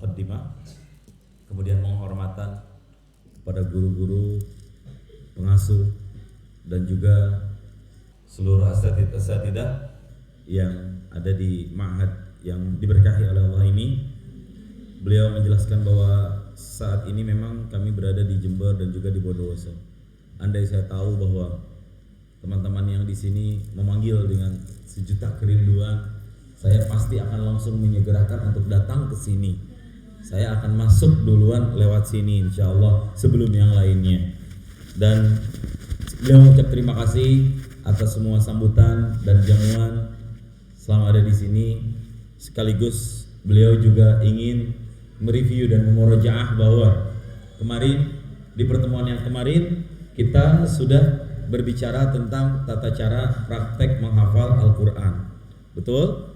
muqaddimah, kemudian penghormatan kepada guru-guru, pengasuh, dan juga seluruh asatidah yang ada di ma'had yang diberkahi oleh Allah ini. Beliau menjelaskan bahwa saat ini memang kami berada di Jember dan juga di Bondowoso. Andai saya tahu bahwa teman-teman yang di sini memanggil dengan sejuta kerinduan, saya pasti akan langsung menyegerakan untuk datang ke sini. Saya akan masuk duluan lewat sini insya Allah sebelum yang lainnya. Dan beliau mengucap terima kasih atas semua sambutan dan jamuan selama ada di sini. Sekaligus beliau juga ingin mereview dan memurojaah bahwa kemarin di pertemuan yang kemarin kita sudah berbicara tentang tata cara praktek menghafal Al-Quran. Betul?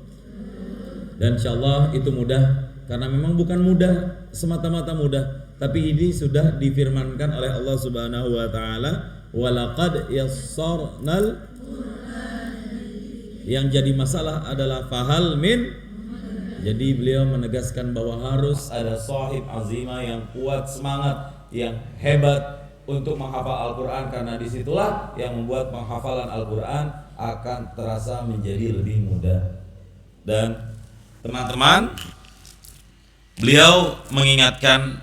Dan insyaallah itu mudah, karena memang bukan mudah semata-mata mudah, tapi ini sudah difirmankan oleh Allah Subhanahu wa taala, walaqad yassarnal. Yang jadi masalah adalah fahal min. Jadi beliau menegaskan bahwa harus ada sahib azimah yang kuat semangat, yang hebat untuk menghafal Al-Quran, karena disitulah yang membuat penghafalan Al-Quran akan terasa menjadi lebih mudah. Dan teman-teman, beliau mengingatkan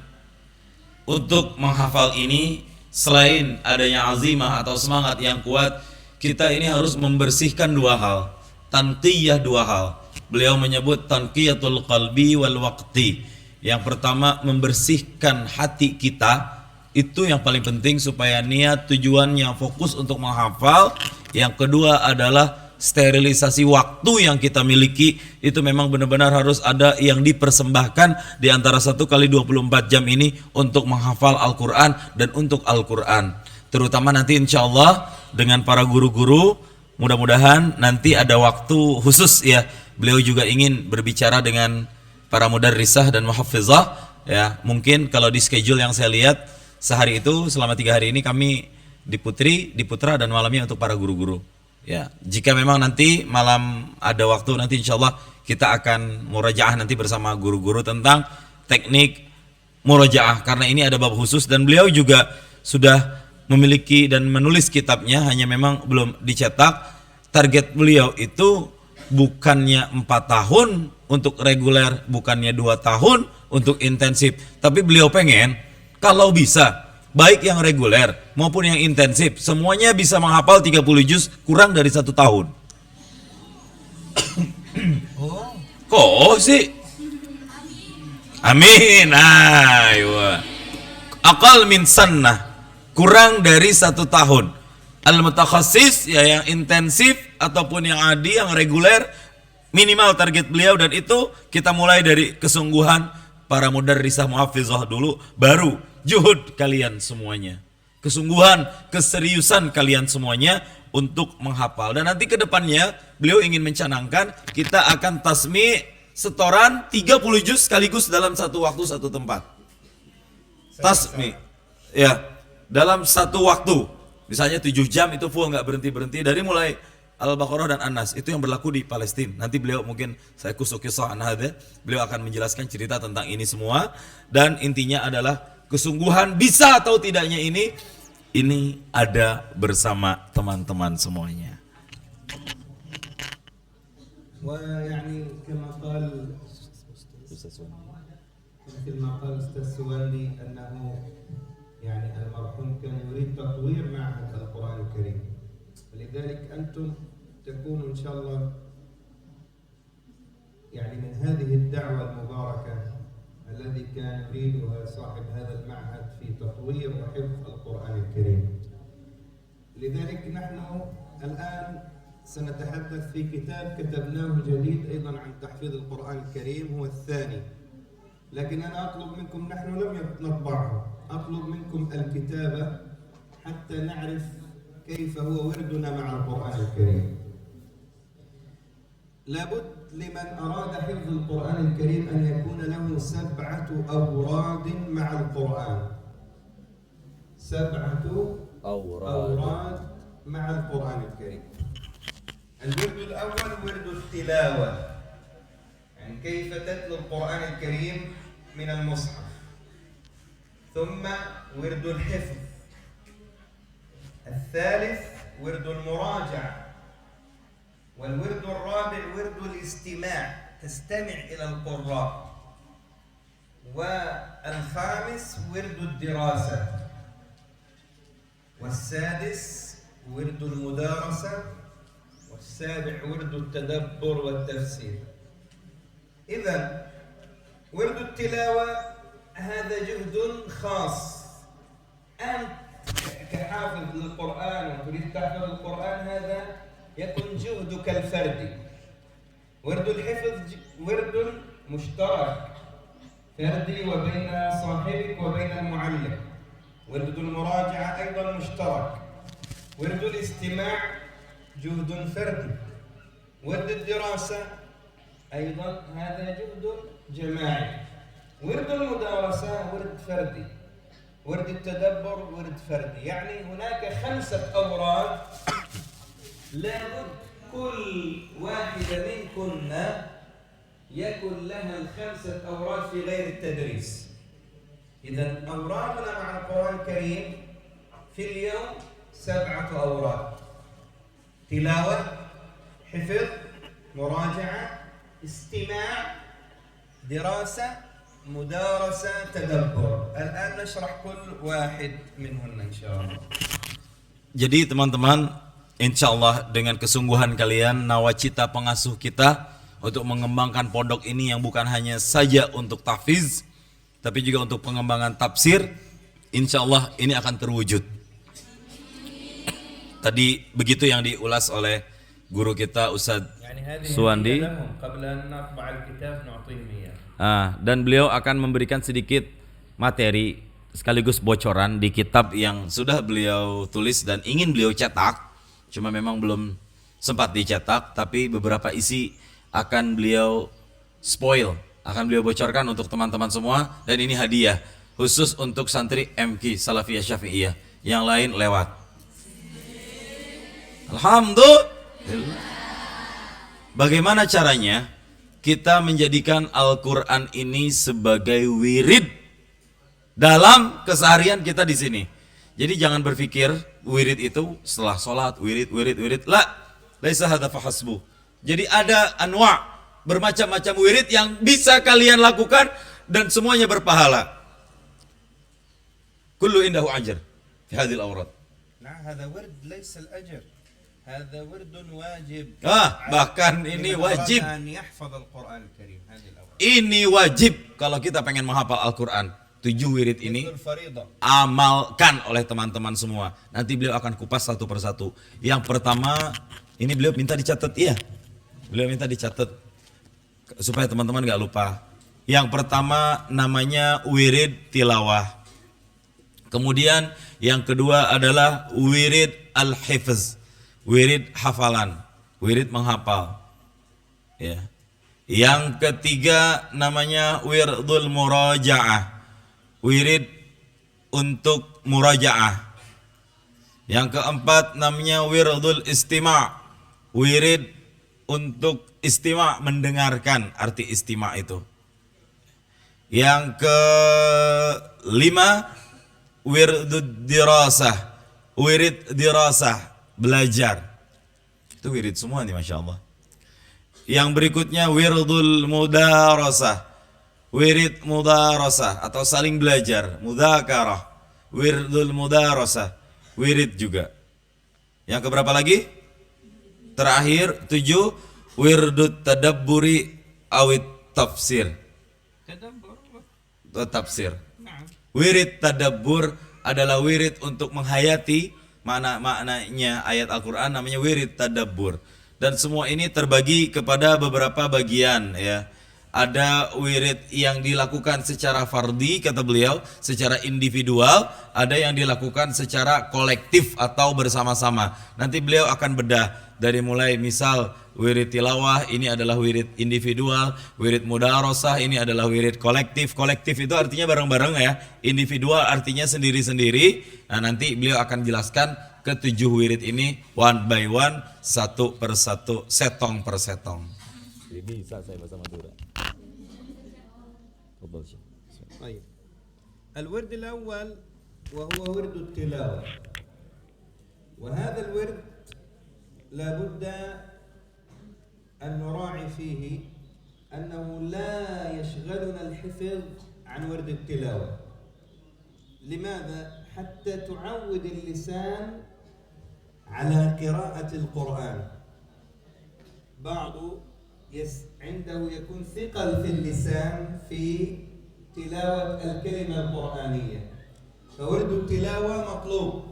untuk menghafal ini selain adanya azimah atau semangat yang kuat, kita ini harus membersihkan dua hal, tanqiyah dua hal. Beliau menyebut tanqiyatul qalbi wal waqti. Yang pertama, membersihkan hati kita. Itu yang paling penting supaya niat tujuannya fokus untuk menghafal. Yang kedua adalah sterilisasi waktu yang kita miliki. Itu memang benar-benar harus ada yang dipersembahkan di antara 1 kali 24 jam ini untuk menghafal Al-Quran dan untuk Al-Quran. Terutama nanti insya Allah dengan para guru-guru, mudah-mudahan nanti ada waktu khusus ya. Beliau juga ingin berbicara dengan para mudarrisah dan muhafizah ya. Mungkin kalau di schedule yang saya lihat sehari itu selama 3 hari ini kami di Putra dan malamnya untuk para guru-guru. Ya, jika memang nanti malam ada waktu, nanti insya Allah kita akan murajaah nanti bersama guru-guru tentang teknik murajaah, karena ini ada bab khusus dan beliau juga sudah memiliki dan menulis kitabnya, hanya memang belum dicetak. Target beliau itu bukannya 4 tahun untuk reguler, bukannya 2 tahun untuk intensif, tapi beliau pengen kalau bisa, baik yang reguler maupun yang intensif, semuanya bisa menghafal 30 juz kurang dari 1 tahun. Kok sih? Amin. Ayo. Aqal min sannah, kurang dari 1 tahun. Al-mutakhassis ya yang intensif ataupun yang adi, yang reguler, minimal target beliau, dan itu kita mulai dari kesungguhan para mudarrisah muhafizah dulu, baru juhud kalian semuanya, kesungguhan, keseriusan kalian semuanya untuk menghafal. Dan nanti ke depannya beliau ingin mencanangkan kita akan tasmi setoran 30 juz sekaligus dalam satu waktu, satu tempat. Tasmi ya, dalam satu waktu, misalnya 7 jam itu full, nggak berhenti-berhenti, dari mulai Al-Baqarah dan An-Nas. Itu yang berlaku di Palestina. Nanti beliau mungkin saya kusuk kisah an-hadha, beliau akan menjelaskan cerita tentang ini semua. Dan intinya adalah kesungguhan bisa atau tidaknya ini ada bersama teman-teman semuanya. ويعني كما قال مثل ما قال أستاذ سوالي أنه يعني المرحوم كان يريد تطوير معهد القرآن الكريم، ولذلك أنتم تكونوا إن شاء الله يعني من هذه الدعوة المباركة الذي كان يريدها صاحب هذا المعهد في تطوير وحفظ القرآن الكريم. لذلك نحن الآن سنتحدث في كتاب كتبناه جديد أيضا عن تحفيظ القرآن الكريم، هو الثاني. لكن أنا أطلب منكم، نحن لم نطبعه، أطلب منكم الكتابة حتى نعرف كيف هو وردنا مع القرآن الكريم. لابد لمن أراد حفظ القرآن الكريم أن يكون له 7 أوراد مع القرآن، 7 أوراد مع القرآن الكريم. الورد الأول ورد التلاوة، يعني كيف تتلو القرآن الكريم من المصحف، ثم ورد الحفظ، الثالث ورد المراجعة، والورد الرابع ورد الاستماع، تستمع إلى القراء، والخامس ورد الدراسة، والسادس ورد المدارسة، والسابع ورد التدبر والتفسير. إذن ورد التلاوة هذا جهد خاص. أنت كحافظ للقرآن وتريد تحفظ القرآن هذا يكون جهدك الفردي. ورد الحفظ ورد مشترك فردي وبين صاحبك وبين المعلم. ورد المراجعة أيضا مشترك. ورد الاستماع جهد فردي. ورد الدراسة أيضا هذا جهد جماعي. ورد المدارسة ورد فردي. ورد التدبر ورد فردي. يعني هناك 5 أوراد لابد كل واحدة منكن يكن لها ال5 أوراد في غير التدريس. إذا أورادنا مع القرآن الكريم في اليوم 7 أوراد: تلاوة، حفظ، مراجعة، استماع، دراسة، مدارسة، تدبر. الآن نشرح كل واحد منهن إن شاء الله. Jadi teman-teman, insya Allah dengan kesungguhan kalian, nawacita pengasuh kita untuk mengembangkan pondok ini yang bukan hanya saja untuk tahfiz, tapi juga untuk pengembangan tafsir, insya Allah ini akan terwujud. Tadi begitu yang diulas oleh guru kita Ustadz Suwandi. Dan beliau akan memberikan sedikit materi sekaligus bocoran di kitab yang sudah beliau tulis dan ingin beliau cetak, cuma memang belum sempat dicetak, tapi beberapa isi akan beliau spoil, akan beliau bocorkan untuk teman-teman semua, dan ini hadiah khusus untuk santri MK Salafiyah Syafi'iyah. Yang lain lewat. Alhamdulillah. Bagaimana caranya kita menjadikan Al-Quran ini sebagai wirid dalam keseharian kita di sini? Jadi jangan berpikir wirid itu setelah sholat, wirid. La, laisa hadza fahasbu. Jadi ada anwa, bermacam-macam wirid yang bisa kalian lakukan dan semuanya berpahala. Kullu indahu ajr fi hadhil awrad. Nah, hadza wird laisa al-ajr. Hadza wirdun wajib. Bahkan ini wajib. Al-Quran. Ini wajib kalau kita pengen menghafal Al-Quran. 7 wirid ini amalkan oleh teman-teman semua. Nanti beliau akan kupas satu persatu. Yang pertama, ini beliau minta dicatat, iya. Beliau minta dicatat supaya teman-teman gak lupa. Yang pertama namanya wirid tilawah. Kemudian yang kedua adalah wirid al-hifz, wirid hafalan, wirid menghafal. Ya. Yang ketiga namanya wirdul murajaah, wirid untuk murajaah. Yang keempat namanya wirdul istima', wirid untuk istima', mendengarkan, arti istima' itu. Yang kelima wirdud dirasah, wirid dirasah, belajar. Itu wirid semua nih, Masya Allah. Yang berikutnya wirdul mudarasah, wirid mudarasah atau saling belajar, mudzakarah, wirdul mudarasah, wirid juga. Yang keberapa lagi? Terakhir 7 wirdut tadabburi awit tafsir. Tafsir. Wirid tadabbur adalah wirid untuk menghayati maknanya ayat Al-Quran, namanya wirid tadabbur. Dan semua ini terbagi kepada beberapa bagian, ya. Ada wirid yang dilakukan secara fardhi, kata beliau, secara individual. Ada yang dilakukan secara kolektif atau bersama-sama. Nanti beliau akan bedah dari mulai misal wirid tilawah ini adalah wirid individual, wirid mudarasah ini adalah wirid kolektif. Kolektif itu artinya bareng-bareng, ya. Individual artinya sendiri-sendiri. Nah, nanti beliau akan jelaskan ke-7 wirid ini one by one, satu per satu, setong per setong. Bisa saya bahasa Madura. طيب، الورد الأول وهو ورد التلاوة، وهذا الورد لا بد أن نراعي فيه أنه لا يشغلنا الحفظ عن ورد التلاوة. لماذا؟ حتى تعود اللسان على قراءة القرآن. بعض عنده يكون ثقل في اللسان في تلاوة الكلمة القرآنية، فورد التلاوة مطلوب،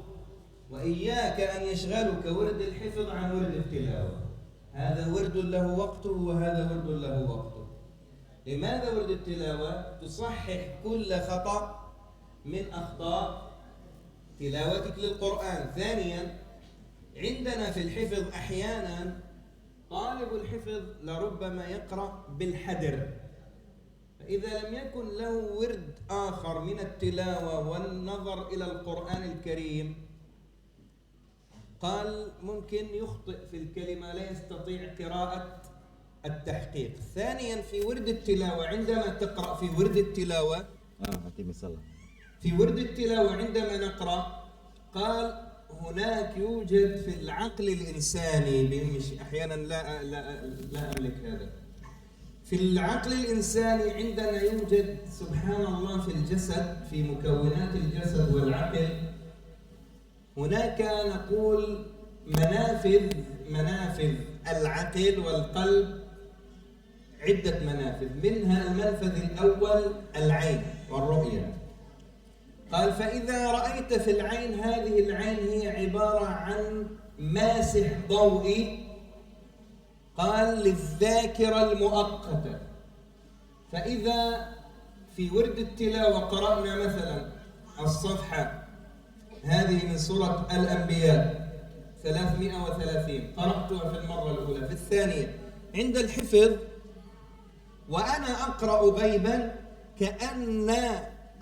وإياك أن يشغلك ورد الحفظ عن ورد التلاوة. هذا ورد له وقته وهذا ورد له وقته. لماذا ورد التلاوة؟ تصحح كل خطأ من أخطاء تلاوتك للقرآن. ثانيا، عندنا في الحفظ أحيانا طالب الحفظ لربما يقرأ بالحدر، فإذا لم يكن له ورد آخر من التلاوة والنظر إلى القرآن الكريم، قال ممكن يخطئ في الكلمة، لا يستطيع قراءة التحقيق. ثانيا، في ورد التلاوة عندما تقرأ في ورد التلاوة في ورد التلاوة عندما نقرأ، قال هناك يوجد في العقل الإنساني، أحيانا لا أملك هذا، في العقل الإنساني عندنا يوجد سبحان الله في الجسد، في مكونات الجسد والعقل، هناك نقول منافذ العقل والقلب، عدة منافذ، منها المنفذ الأول العين والرؤية. قال فإذا رأيت في العين، هذه العين هي عبارة عن ماسح ضوئي، قال للذاكرة المؤقتة. فإذا في ورد التلاوة قرأنا مثلا الصفحة هذه من سورة الأنبياء 330، قرأتها في المرة الأولى، في الثانية عند الحفظ وأنا أقرأ غيبا، كأن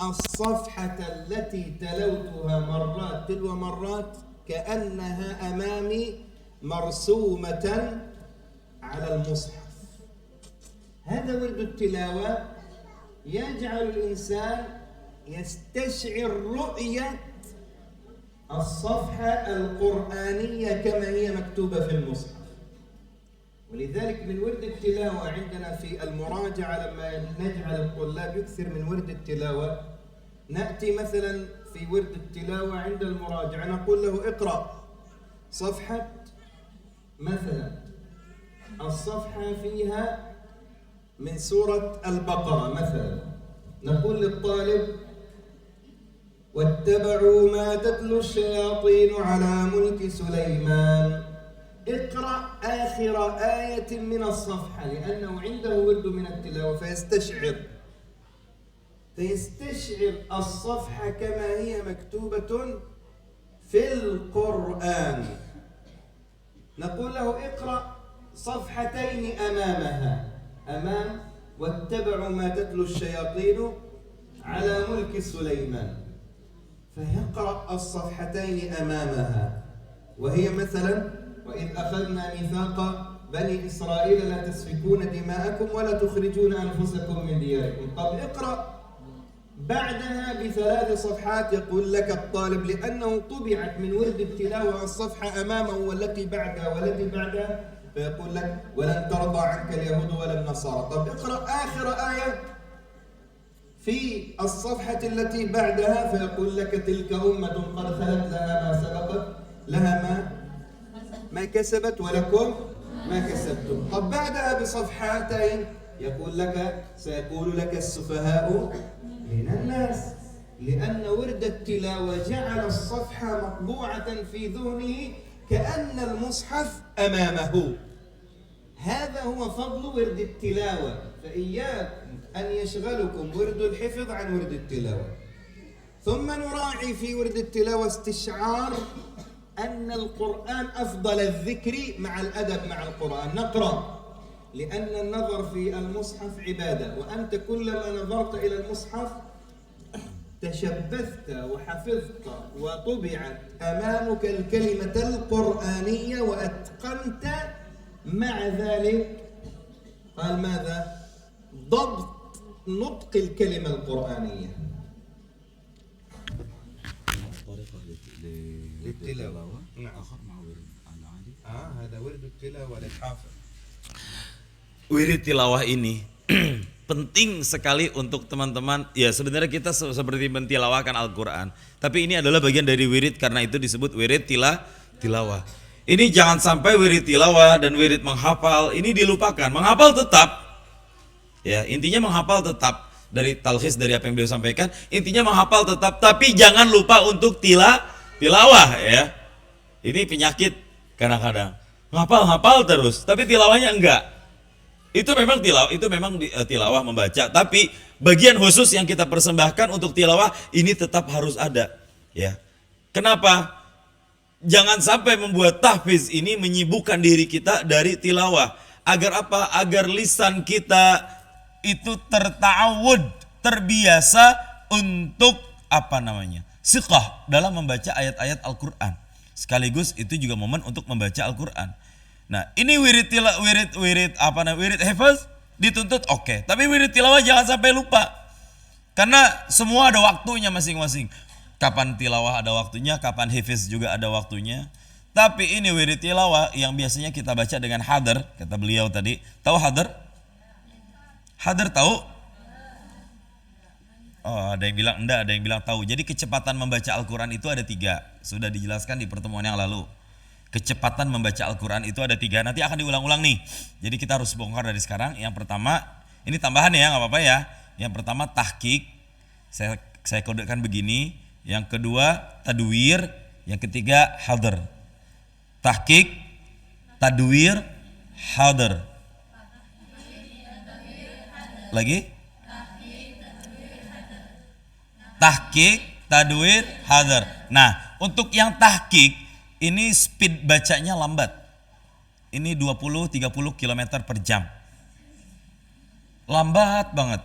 الصفحة التي تلوتها مرات تلو مرات كأنها أمامي مرسومة على المصحف. هذا ورد التلاوة يجعل الإنسان يستشعر رؤية الصفحة القرآنية كما هي مكتوبة في المصحف. ولذلك من ورد التلاوة عندنا في المراجعة، لما نجعل الطلاب يكثر من ورد التلاوة، نأتي مثلا في ورد التلاوة عند المراجعة نقول له اقرأ صفحة مثلا، الصفحة فيها من سورة البقرة مثلا، نقول للطالب واتبعوا ما تتلو الشياطين على ملك سليمان، اقرأ آخر آية من الصفحة، لأنه عنده ورد من التلاوة فيستشعر الصفحة كما هي مكتوبة في القرآن. نقول له اقرأ صفحتين أمام واتبعوا ما تتلو الشياطين على ملك سليمان، فيقرأ الصفحتين أمامها، وهي مثلا وإذ أخذنا ميثاق بني إسرائيل لا تسفكون دماءكم ولا تخرجون أنفسكم من دياركم. طب اقرأ بعدها ب3 صفحات، يقول لك الطالب لأنه طبعت من ورد التلاوة الصفحة أمامه والتي بعدها فيقول لك ولن ترضى عنك اليهود ولا النصارى. طب اقرأ آخر آية في الصفحة التي بعدها، فيقول لك تلك أمة قد خلت لها ما سبقت لها ما كسبت ولكم ما كسبتم. طب بعدها بصفحتين يقول لك سيقول لك السفهاء من الناس، لأن ورد التلاوة جعل الصفحة مطبوعة في ذهنه كأن المصحف أمامه. هذا هو فضل ورد التلاوة، فإياكم أن يشغلكم ورد الحفظ عن ورد التلاوة. ثم نراعي في ورد التلاوة استشعار أن القرآن أفضل الذكر مع الأدب مع القرآن. نقرأ لأن النظر في المصحف عبادة، وأنت كلما نظرت إلى المصحف تشبثت وحفظت وطبعت أمامك الكلمة القرآنية وأتقنت مع ذلك. قال ماذا؟ ضبط نطق الكلمة القرآنية للتلاوة. نعم. هذا ورد التلاوة للحافظ. Wirid tilawah ini penting sekali untuk teman-teman. Ya sebenarnya kita seperti mentilawahkan Al-Quran, tapi ini adalah bagian dari wirid, karena itu disebut wirid tilawah. Ini jangan sampai wirid tilawah dan wirid menghafal ini dilupakan. Menghafal tetap, ya intinya menghafal tetap, dari talkhis dari apa yang beliau sampaikan, intinya menghafal tetap, tapi jangan lupa untuk tilawah ya. Ini penyakit kadang-kadang hafal terus, tapi tilawahnya enggak. Itu memang tilawah membaca, tapi bagian khusus yang kita persembahkan untuk tilawah ini tetap harus ada, ya. Kenapa? Jangan sampai membuat tahfiz ini menyibukkan diri kita dari tilawah. Agar apa? Agar lisan kita itu terbiasa untuk siqah dalam membaca ayat-ayat Al-Quran. Sekaligus itu juga momen untuk membaca Al-Quran. Nah, ini wirid hifaz dituntut oke. Tapi wirid tilawah jangan sampai lupa. Karena semua ada waktunya masing-masing. Kapan tilawah ada waktunya, kapan hifaz juga ada waktunya. Tapi ini wirid tilawah yang biasanya kita baca dengan hadar, kata beliau tadi. Tahu hadar? Hadar tahu? Oh, ada yang bilang enggak, ada yang bilang tahu. Jadi kecepatan membaca Al-Quran itu ada 3. Sudah dijelaskan di pertemuan yang lalu. Kecepatan membaca Al-Quran itu ada 3. Nanti akan diulang-ulang nih. Jadi kita harus bongkar dari sekarang. Yang pertama, ini tambahan ya, nggak apa-apa ya. Yang pertama tahqiq, saya kodekan begini. Yang kedua tadwir. Yang ketiga hadar. Tahqiq, tadwir, hadar. Lagi? Tahqiq, tadwir, hadar. Nah, untuk yang tahqiq ini speed bacanya lambat. Ini 20-30 km per jam. Lambat banget.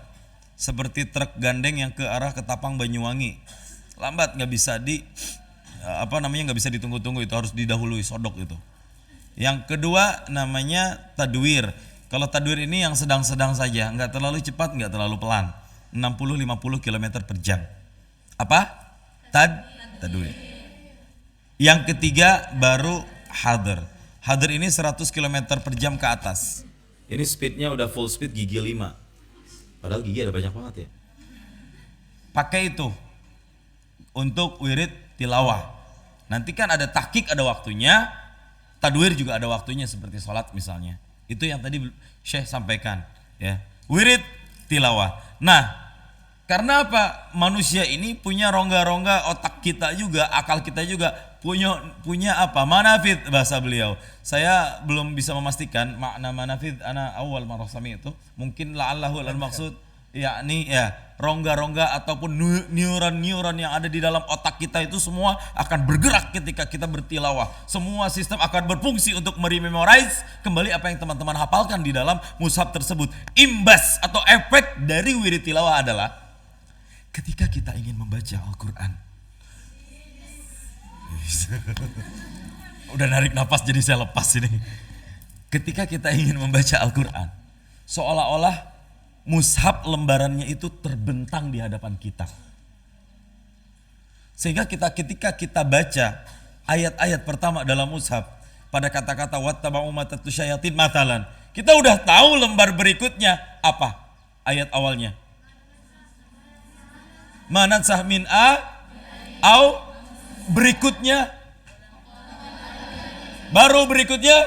Seperti truk gandeng yang ke arah Ketapang Banyuwangi. Lambat, nggak bisa nggak bisa ditunggu-tunggu, itu harus didahului sodok itu. Yang kedua namanya tadwir. Kalau tadwir ini yang sedang-sedang saja, nggak terlalu cepat, nggak terlalu pelan. 60-50 km per jam. Apa? Tadwir. Yang ketiga baru hadar. Hadar ini 100 km per jam ke atas. Ini speednya udah full speed gigi 5. Padahal gigi ada banyak banget ya. Pakai itu untuk wirid tilawah. Nanti kan ada tahqiq ada waktunya, tadwir juga ada waktunya seperti sholat misalnya. Itu yang tadi Syekh sampaikan ya. Wirid tilawah. Nah, karena apa? Manusia ini punya rongga-rongga otak kita juga, akal kita juga punya apa? Manafid bahasa beliau. Saya belum bisa memastikan makna manafid ana awal marasami itu. Mungkin la'allahu al-maksud yakni ya rongga-rongga ataupun neuron-neuron yang ada di dalam otak kita itu semua akan bergerak ketika kita bertilawah. Semua sistem akan berfungsi untuk memorize kembali apa yang teman-teman hafalkan di dalam mushaf tersebut. Imbas atau efek dari wirid tilawah adalah ketika kita ingin membaca Al-Quran. Udah narik nafas jadi saya lepas ini. Ketika kita ingin membaca Al-Quran, seolah-olah mushaf lembarannya itu terbentang di hadapan kita. Sehingga ketika kita baca ayat-ayat pertama dalam mushaf pada kata-kata wattaba'u ma tatlu syayatin matalan, kita udah tahu lembar berikutnya apa ayat awalnya. Manansah min au berikutnya, baru berikutnya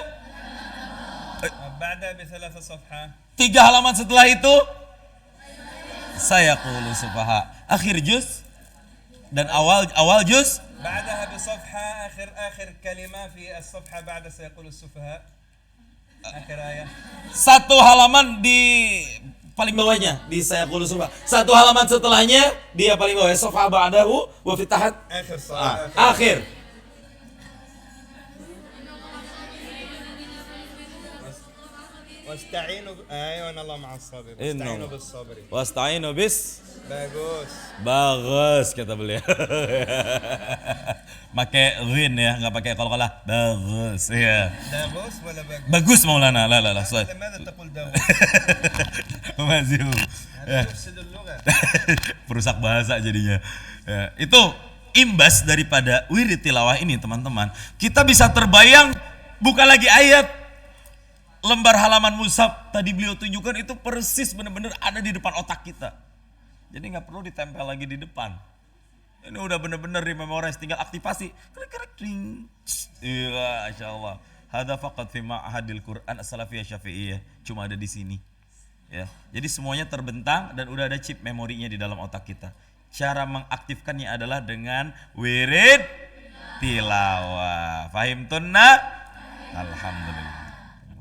3 halaman setelah itu saya qulu sufaha, akhir juz dan awal juz. بعدها بصفحة آخر كلمة في الصفحة بعد سيقول السفهاء آخر آية. Satu halaman di paling bawahnya di saya qulu sufaha. Satu halaman setelahnya dia paling bawah sofa ba'dahu wa fitahat akhir. واستعينوا ايوه الله مع الصابرين. واستعينوا بالصابرين. Wasta'inu bis. Bagus kata beliau. Pakai ghin ya, nggak pakai qalqalah. Bagus ya. bagus ولا bagus؟ Bagus Maulana. La. لماذا تقول bagus؟ Mazihu. تفسد اللغة. Perusak bahasa jadinya. Ya, itu imbas daripada wirid tilawah ini teman-teman. Kita bisa terbayang bukan lagi ayat, lembar halaman mushaf tadi beliau tunjukkan itu persis benar-benar ada di depan otak kita. Jadi nggak perlu ditempel lagi di depan. Ini udah benar-benar di memorize, tinggal aktivasi. Klik-klik ding. Iya, insyaallah. Hada faqat fi ma'hadil Quran as-salafiyah syafi'iyah. Cuma ada di sini. Ya. Jadi semuanya terbentang dan udah ada chip memorinya di dalam otak kita. Cara mengaktifkannya adalah dengan wirid tilawah. Fahimtunna? Alhamdulillah.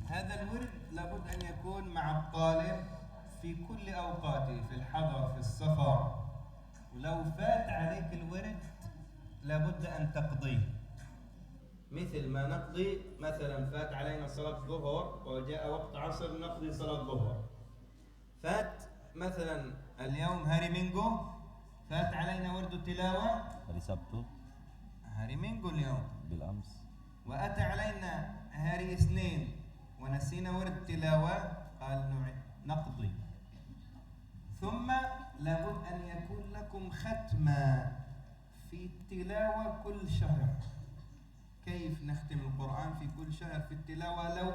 هذا الورد لابد أن يكون مع الطالب في كل أوقاته، في الحضر، في السفر. ولو فات عليك الورد لابد أن تقضيه. مثل ما نقضي مثلا فات علينا صلاة الظهر وجاء وقت عصر نقضي صلاة الظهر. فات مثلا اليوم هاري مينجو، فات علينا ورد التلاوة Hari Sabtu هاري مينجو اليوم، bil ams. وأتى علينا هاري اثنين ونسينا ورد التلاوة، قال نقضي. ثم لابد أن يكون لكم ختمة في التلاوة كل شهر. كيف نختم القرآن في كل شهر في التلاوة؟ لو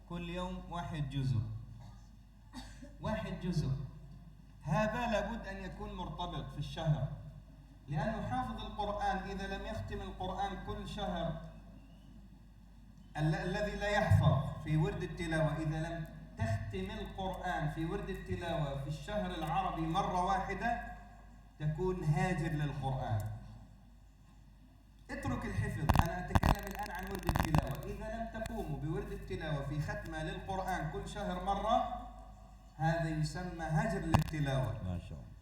كل يوم واحد جزء، واحد جزء، هذا لابد أن يكون مرتبط في الشهر، لأنه حافظ القرآن إذا لم يختم القرآن كل شهر، الذي لا يحفظ في ورد التلاوة إذا لم تختم القرآن في ورد التلاوة في الشهر العربي مرة واحدة تكون هاجر للقرآن. اترك الحفظ، أنا أتكلم الآن عن ورد التلاوة. إذا لم تقوموا بورد التلاوة في ختمة للقرآن كل شهر مرة هذا يسمى هجر للتلاوة. ما شاء الله.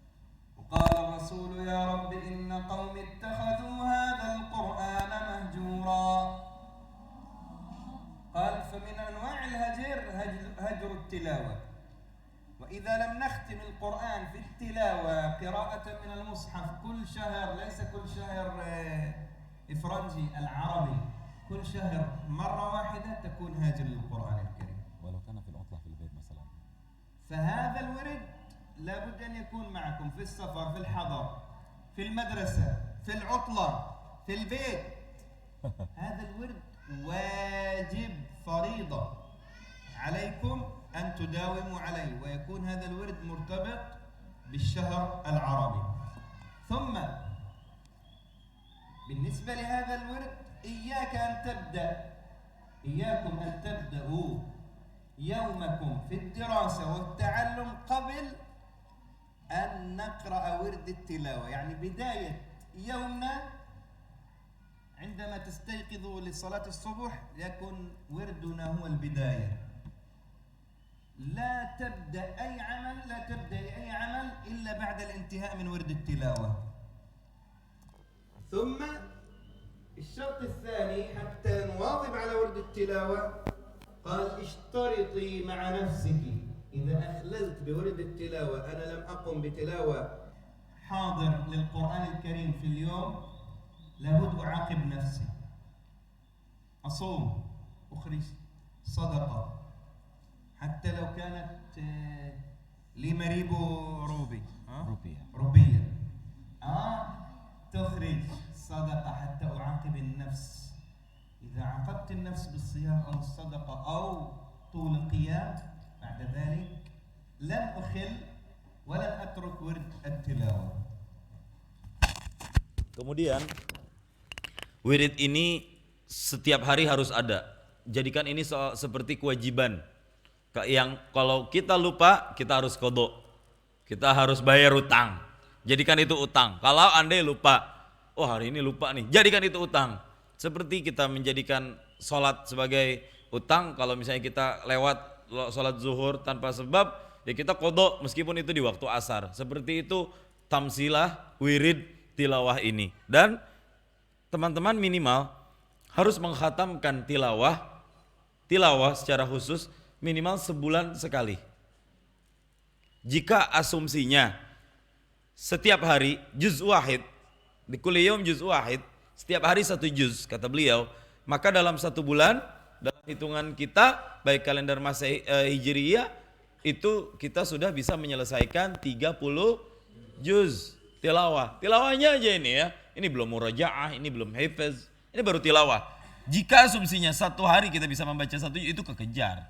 وقال الرسول يا رب إن قوم اتخذوا هذا القرآن مهجورا. قال فمن أنواع الهجر هجر التلاوة. وإذا لم نختم القرآن في التلاوة قراءة من المصحف كل شهر، ليس كل شهر إفرنجي العربي، كل شهر مرة واحدة تكون هاجر للقرآن الكريم. ولو كان في العطلة في البيت مثلا. فهذا الورد لابد أن يكون معكم في السفر، في الحضر، في المدرسة، في العطلة، في البيت. هذا الورد واجب فريضة عليكم أن تداوموا عليه، ويكون هذا الورد مرتبط بالشهر العربي. ثم بالنسبة لهذا الورد إياكم أن تبدأوا يومكم في الدراسة والتعلم قبل أن نقرأ ورد التلاوة. يعني بداية يومنا عندما تستيقظوا لصلاة الصبح يكون وردنا هو البداية. لا تبدأ أي عمل إلا بعد الانتهاء من ورد التلاوة. ثم الشرط الثاني حتى نواظب على ورد التلاوة قال اشترطي مع نفسك إذا أخللت بورد التلاوة، أنا لم أقم بتلاوة حاضر للقرآن الكريم في اليوم، لابد أعاقب نفسي، أصوم، أخرج صدقة، حتى لو كانت لمريبو روبية تخرج صدقة حتى أعاقب النفس. إذا عاقبت النفس بالصيام أو الصدقة أو طول القيام بعد ذلك لن أخل ولن أترك ورد التلاوة. Kemudian wirid ini setiap hari harus ada. Jadikan ini seperti kewajiban. Yang kalau kita lupa kita harus qadha. Kita harus bayar utang. Jadikan itu utang. Kalau andai lupa, oh hari ini lupa nih, jadikan itu utang. Seperti kita menjadikan sholat sebagai utang. Kalau misalnya kita lewat sholat zuhur tanpa sebab, ya kita qadha meskipun itu di waktu asar. Seperti itu tamsilah wirid tilawah ini. Dan teman-teman minimal harus mengkhatamkan tilawah secara khusus minimal sebulan sekali. Jika asumsinya setiap hari juz wahid, di kulli yaum juz wahid, setiap hari satu juz kata beliau, maka dalam satu bulan dalam hitungan kita baik kalender Masehi Hijriyah itu kita sudah bisa menyelesaikan 30 juz tilawah. Tilawahnya aja ini ya. Ini belum murajaah, ini belum hafiz, ini baru tilawah. Jika asumsinya satu hari kita bisa membaca satu juz, itu kekejar.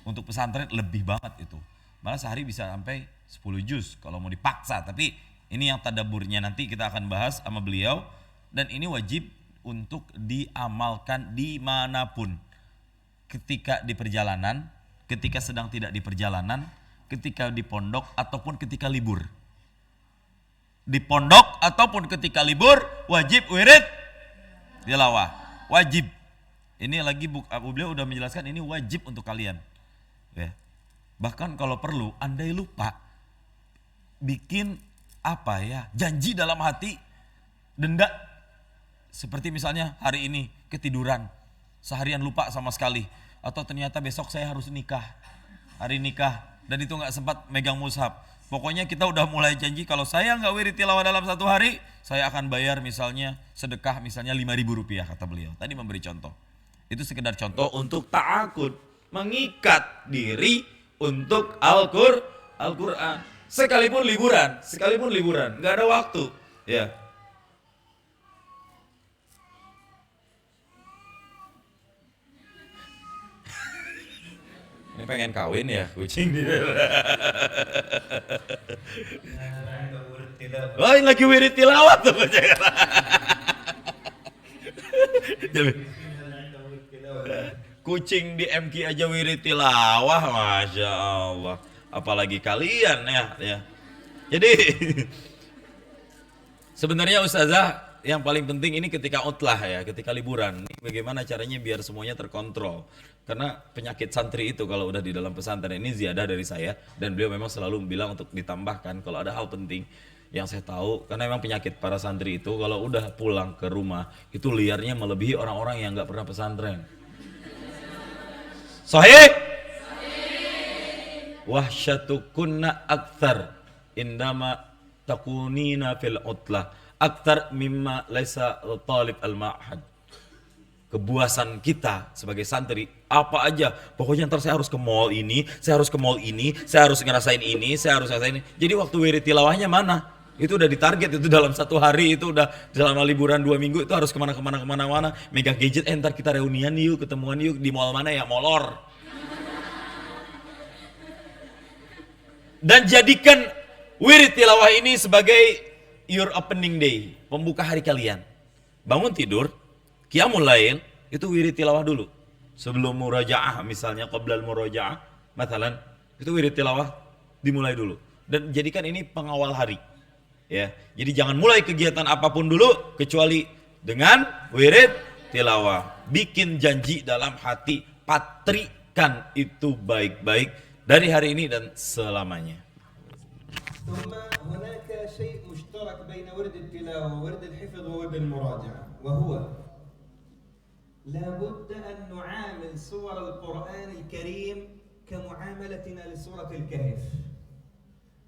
Untuk pesantren lebih banget itu. Malah sehari bisa sampai 10 juz kalau mau dipaksa. Tapi ini yang tadaburnya nanti kita akan bahas sama beliau. Dan ini wajib untuk diamalkan dimanapun. Ketika di perjalanan, ketika sedang tidak di perjalanan, ketika di pondok ataupun ketika libur. Di pondok ataupun ketika libur wajib wirid tilawah. Wajib. Ini lagi beliau udah menjelaskan ini wajib untuk kalian. Ya. Bahkan kalau perlu andai lupa bikin janji dalam hati, denda. Seperti misalnya hari ini ketiduran, seharian lupa sama sekali. Atau ternyata besok saya harus nikah, hari nikah, dan itu gak sempat megang mushaf. Pokoknya kita udah mulai janji kalau saya gak wirid tilawah dalam satu hari, saya akan bayar misalnya sedekah misalnya 5.000 rupiah kata beliau. Tadi memberi contoh. Itu sekedar contoh untuk ta'akud, mengikat diri untuk Al-Quran. Sekalipun liburan, gak ada waktu. Ya. Ini pengen kawin ya kucing dia. Oh, lagi wirid tilawah tuh. Kucing di MQ aja wirid tilawah, masya Allah. Apalagi kalian ya. Jadi sebenarnya Ustazah yang paling penting ini ketika utlah ya, ketika liburan. Ini bagaimana caranya biar semuanya terkontrol. Karena penyakit santri itu kalau udah di dalam pesantren ini ziyadah dari saya. Dan beliau memang selalu bilang untuk ditambahkan kalau ada hal penting yang saya tahu. Karena memang penyakit para santri itu kalau udah pulang ke rumah itu liarnya melebihi orang-orang yang gak pernah pesantren. Sahih? Wahsyatukunna akthar indama takunina fil utlah akthar mimma laisa talib al-ma'had. Kebuasan kita sebagai santri apa aja, pokoknya ntar saya harus ke mall ini, saya harus ke mall ini, saya harus ngerasain ini, saya harus ngerasain ini. Jadi waktu wirid tilawahnya mana? Itu udah ditarget, itu dalam satu hari, itu udah selama liburan 2 minggu itu harus kemana-mana, megang gadget, ntar kita reunian yuk, ketemuan yuk di mall mana ya, molor. Dan jadikan wirid tilawah ini sebagai your opening day, pembuka hari kalian. Bangun tidur, qiyamul lail, itu wirid tilawah dulu. Sebelum murajaah misalnya, qoblal murajaah, mathalan, itu wirid tilawah dimulai dulu. Dan jadikan ini pengawal hari. Ya, jadi jangan mulai kegiatan apapun dulu kecuali dengan wirid tilawah. Bikin janji dalam hati, patrikan itu baik-baik dari hari ini dan selamanya. ثم هناك شيء مشترك بين ورد التلاوة وورد الحفظ وورد المراجعة وهو لا بد أن نعامل سور القرآن الكريم كمعاملتنا لسورة الكهف.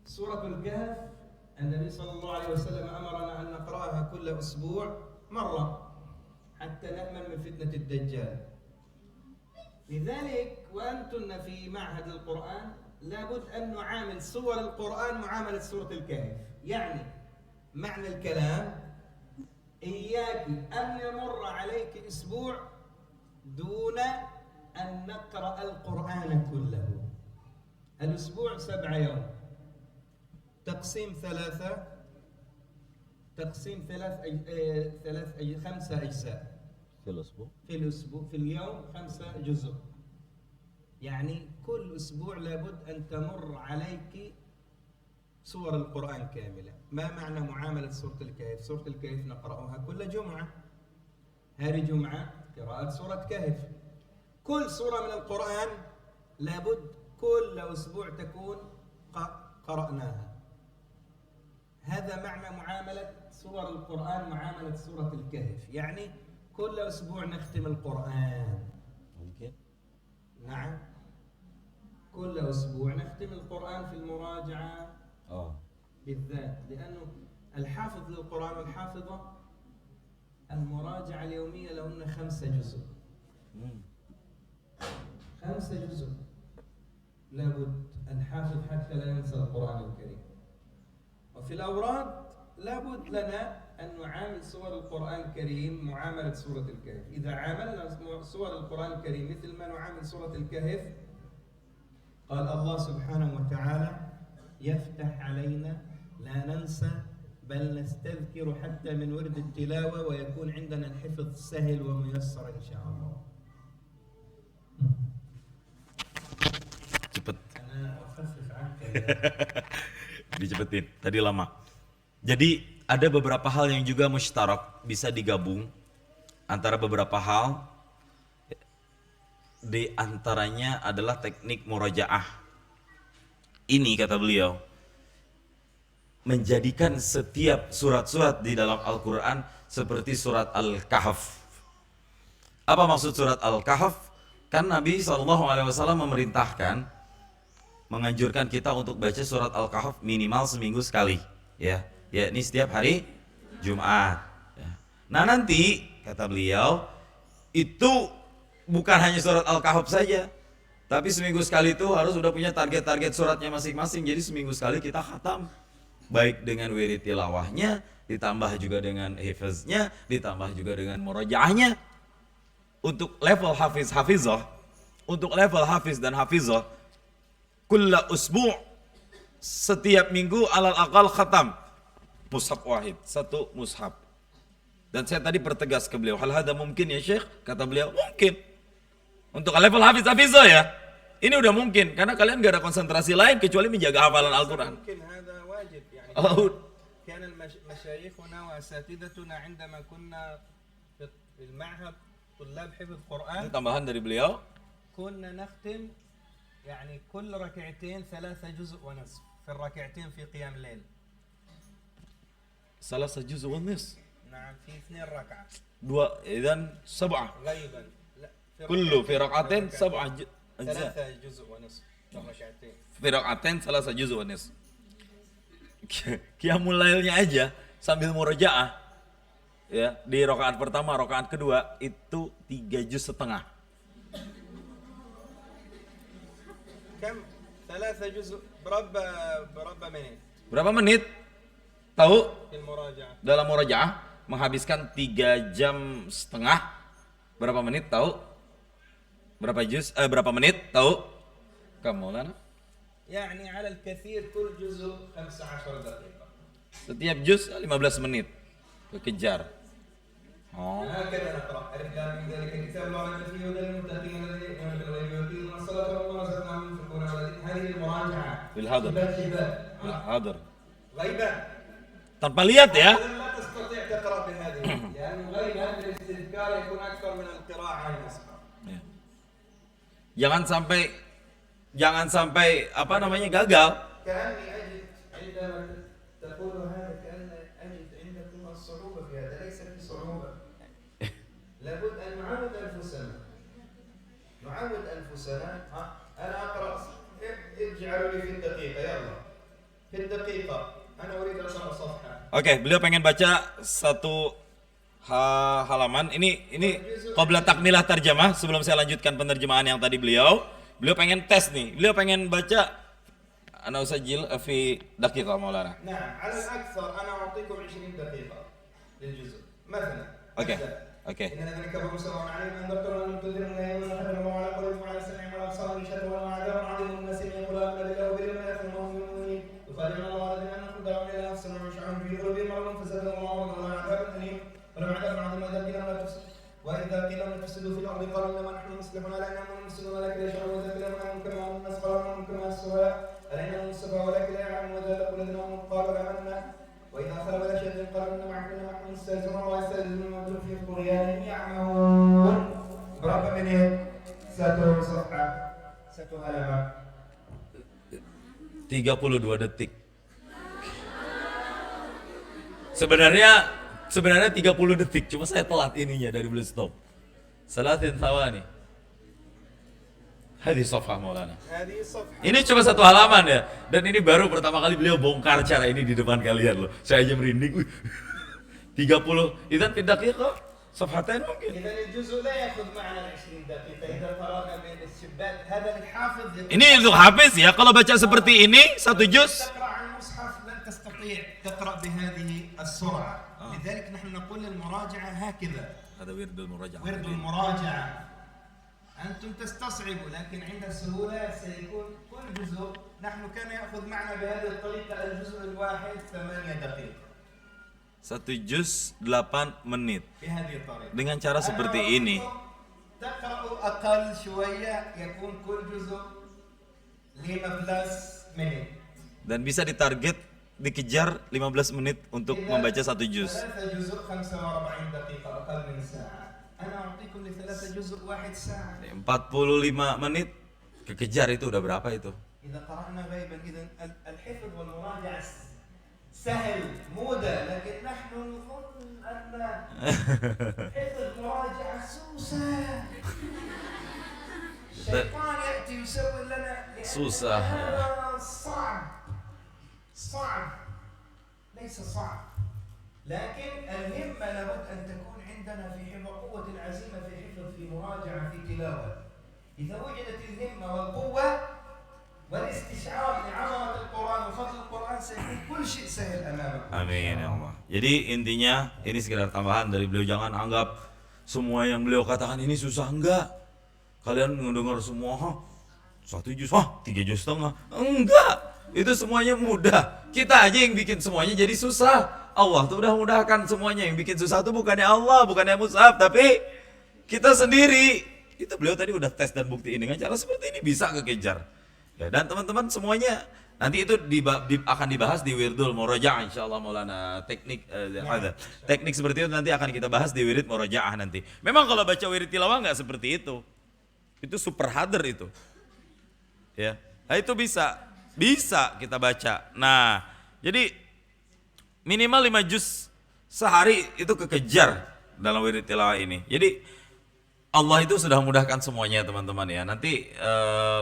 سورة الكهف النبي صلى الله عليه وسلم أمرنا أن نقرأها كل أسبوع مرة حتى نأمن من فتنة الدجال. لذلك وأنتن في معهد القرآن لابد أن نعامل سور القرآن معاملة سورة الكهف. يعني معنى الكلام إياك أن يمر عليك أسبوع دون أن نقرأ القرآن كله. الأسبوع 7 يوم، تقسيم 5 أجزاء في الأسبوع في اليوم 5 جزء. يعني كل أسبوع لابد أن تمر عليك سور القرآن كاملة. ما معنى معاملة سورة الكهف؟ سورة الكهف نقرأها كل جمعة، هذه جمعة قراءة سورة كهف. كل سورة من القرآن لابد كل أسبوع تكون قرأناها. هذا معنى معاملة سور القرآن معاملة سورة الكهف. يعني كل أسبوع نختم القرآن. ممكن؟ نعم، كل أسبوع نختم القرآن في المراجعة بالذات، لأنه الحافظ للقرآن والحافظة المراجعة اليومية لهن 5 جزء. 5 جزء. لابد أن نحافظ حتى لا ننسى القرآن الكريم. وفي الأوراد لابد لنا أن نعامل سور القرآن الكريم معاملة سورة الكهف. إذا عاملنا سور القرآن الكريم مثل ما نعامل سورة الكهف، قال الله سبحانه وتعالى: يفتح علينا لا ننسى بل نستذكر حتى من ورد التلاوة ويكون عندنا الحفظ سهل وميسر إن شاء الله. Cepet. أنا أخفف عنك يا Dicepetin, tadi lama. Jadi ada beberapa hal yang juga musytarak, bisa digabung antara beberapa hal. Di antaranya adalah teknik murajaah. Ini kata beliau, menjadikan setiap surat-surat di dalam Al-Quran seperti surat Al-Kahf. Apa maksud surat Al-Kahf? Kan Nabi SAW memerintahkan, menganjurkan kita untuk baca surat Al-Kahf minimal seminggu sekali, ya ini setiap hari Jumat, ya. Nah nanti kata beliau itu bukan hanya surat Al-Kahf saja, tapi seminggu sekali itu harus sudah punya target-target suratnya masing-masing. Jadi seminggu sekali kita khatam, baik dengan wirid tilawahnya, ditambah juga dengan hifaznya, ditambah juga dengan murojaahnya. Untuk level hafizah, untuk level hafiz dan hafizah, kulla usbu' setiap minggu alal aqal khatam mushaf wahid, satu mushaf. Dan saya tadi pertegas ke beliau, hal hada mungkin ya Syekh? Kata beliau, mungkin. Untuk level hafizah ya, ini udah mungkin karena kalian gak ada konsentrasi lain kecuali menjaga hafalan Al-Quran. ممكن هذا واجب يعني. كان مشايخنا واساتذتنا عندما كنا في المعهد طلاب حفظ قرآن Ini tambahan dari beliau. كنا نختم يعني كل ركعتين 3 جزء ونصف في الركعتين في قيام الليل. Salah sejuz wa nis. نعم في 2 ركعة. Dua, idan sab'ah. غيبا. لا. Kullu fi raqatin sab'ah 3 جزء ونصف في الركعتين. Fi raqatin salah sejuz wa nis. Qiyamul lailnya aja sambil murojaah, ya, di rakaat pertama, rakaat kedua itu 3 juz setengah. كم 3 جزء بربع منit. Berapa menit? Tahu? في المراجعة. Dalam murojaah menghabiskan 3 jam setengah. Berapa menit tahu? Berapa juz? Berapa menit tahu? Kamu Maulana? يعني على الكثير كل جزء 15 دقيقة. Setiap juz 15 menit. Kekejar. Oh. هكذا نقرأ ألف لام من ذلك الكتاب لا ريب فيه هدى للمتقين الذين يؤمنون بالغيب ويقيمون الصلاة ومما رزقناهم ينفقون. هذه المراجعة. بالحاضر. بالحذاء. Hadir. غيبا. Tanpa lihat ya. لا تستطيع تقرأ بهذه لأن غيبا الاستذكار يكون أكثر من القراءة عن المصحف. Ya. Jangan sampai apa namanya gagal. كأني أجد عندما تقول هذا كأن أجد عندكم الصعوبة في هذا. ليس في صعوبة. لابد أن نعود أنفسنا. أنا أقرأ. اجعلوا لي في الدقيقة يلا. في الدقيقة أنا أريد أقرأ صفحة. Oke, beliau pengen baca satu halaman. Ini qabla takmilah tarjamah, sebelum saya lanjutkan penerjemahan yang tadi beliau pengen tes nih. Beliau pengen baca ana usajil fi daqiqah Maulana. نعم على الأكثر أنا أعطيكم 20 دقيقة للجزء مثلا. Oke. إن الذين كفروا سواء عليهم أنذرتهم أم لم تنذرهم لا يؤمنون حتى الله على قلوبهم وعلى سمعهم وعلى أبصارهم غشاوة ولهم عذاب عظيم الناس يقول آمنا بالله وباليوم الآخر وهم مؤمنون يخادعون الله الذين آمنوا دعوا إلى أنفسهم ويشعرون في قلوبهم مرض فزادهم الله مرضا ولهم عذاب أليم ولهم عذاب عظيم وإذا قيل لهم لا تفسدوا في الأرض قالوا إنما نحن مصلحون ألا إنهم مفسدون ولكن لا يشعرون وإذا قيل لهم آمنوا كما آمن الناس قالوا آمنا كما آمن السفهاء ألا إنهم السفهاء ولكن لا يعلمون وإذا لقوا الذين آمنوا قالوا آمنا وإذا خلوا إلى شيء قالوا إنما نحن مستهزئون ولا يستهزئون وهم في طغيانهم يعمهون. Berapa menit? Satu صفحة. Satu halaman. 32 detik. Sebenarnya 30 detik, cuma saya telat ininya dari beliau stop. Salatin thawani. Hadis safhah Maulana. هذه صفحة. Ini cuma satu halaman ya, dan ini baru pertama kali beliau bongkar cara ini di depan kalian loh. Saya aja merinding. 30, itu tidak kok صفحتين ممكن. إذا الجزء لا يأخذ معنا 20 دقيقة إذا قرأنا من الشباك هذا الحافظ Ini untuk hafiz ya. Kalau baca seperti ini satu juz. تقرأ عن المصحف لن تستطيع تقرأ بهذه السرعة لذلك نحن نقول المراجعة هكذا Ada wirdul murajaah. ورد المراجعة أنتم تستصعبوا لكن عند السهولة سيكون كل جزء نحن كان يأخذ معنا بهذه الطريقة الجزء الواحد 8 دقيقة Satu juz 8 menit. بهذه الطريقة Dengan cara seperti ini. تقرأ أقل شوية يكون كل جزء 15 menit Dan bisa ditarget dikejar 15 menit untuk membaca satu juz. 3 جزء 45 دقيقة أقل من ساعة أنا أعطيكم ل3 جزء 1 ساعة 45 menit kekejar itu udah berapa itu? إذا قرأنا غيبا إذا الحفظ والمراجعة سهل مودة لكن نحن نظن أن حفظ مراجعة سوسة الشيطان يأتي يسوي لنا سوسة. هذا صعب ليس صعب لكن الهمة لابد أن تكون عندنا في حفظ قوة العزيمة في حفظ في مراجعة في تلاوة إذا وجدت الهمة والقوة والاستشعار لعظمة القرآن وفضل القرآن سيكون كل شيء سهل أمامك. Amin ya Allah. Jadi intinya ini sekedar tambahan dari beliau, jangan anggap semua yang beliau katakan ini susah, enggak. Kalian mendengar semua, satu juz, 3 juz setengah, enggak. Itu semuanya mudah. Kita aja yang bikin semuanya jadi susah. Allah tuh udah mudahkan semuanya. Yang bikin susah tuh bukannya Allah, bukannya mushaf, tapi kita sendiri. Itu beliau tadi udah tes dan buktiin dengan cara seperti ini bisa kekejar. Ya, dan teman-teman semuanya nanti itu akan dibahas di wirdul murajaah insyaallah Maulana. Teknik seperti itu nanti akan kita bahas di wirid murajaah nanti. Memang kalau baca wirid tilawah nggak seperti itu. Itu super hadir itu. Ya. Nah, itu bisa kita baca. Nah, jadi minimal 5 juz sehari itu kekejar dalam wirid tilawah ini. Jadi Allah itu sudah mudahkan semuanya teman-teman ya. Nanti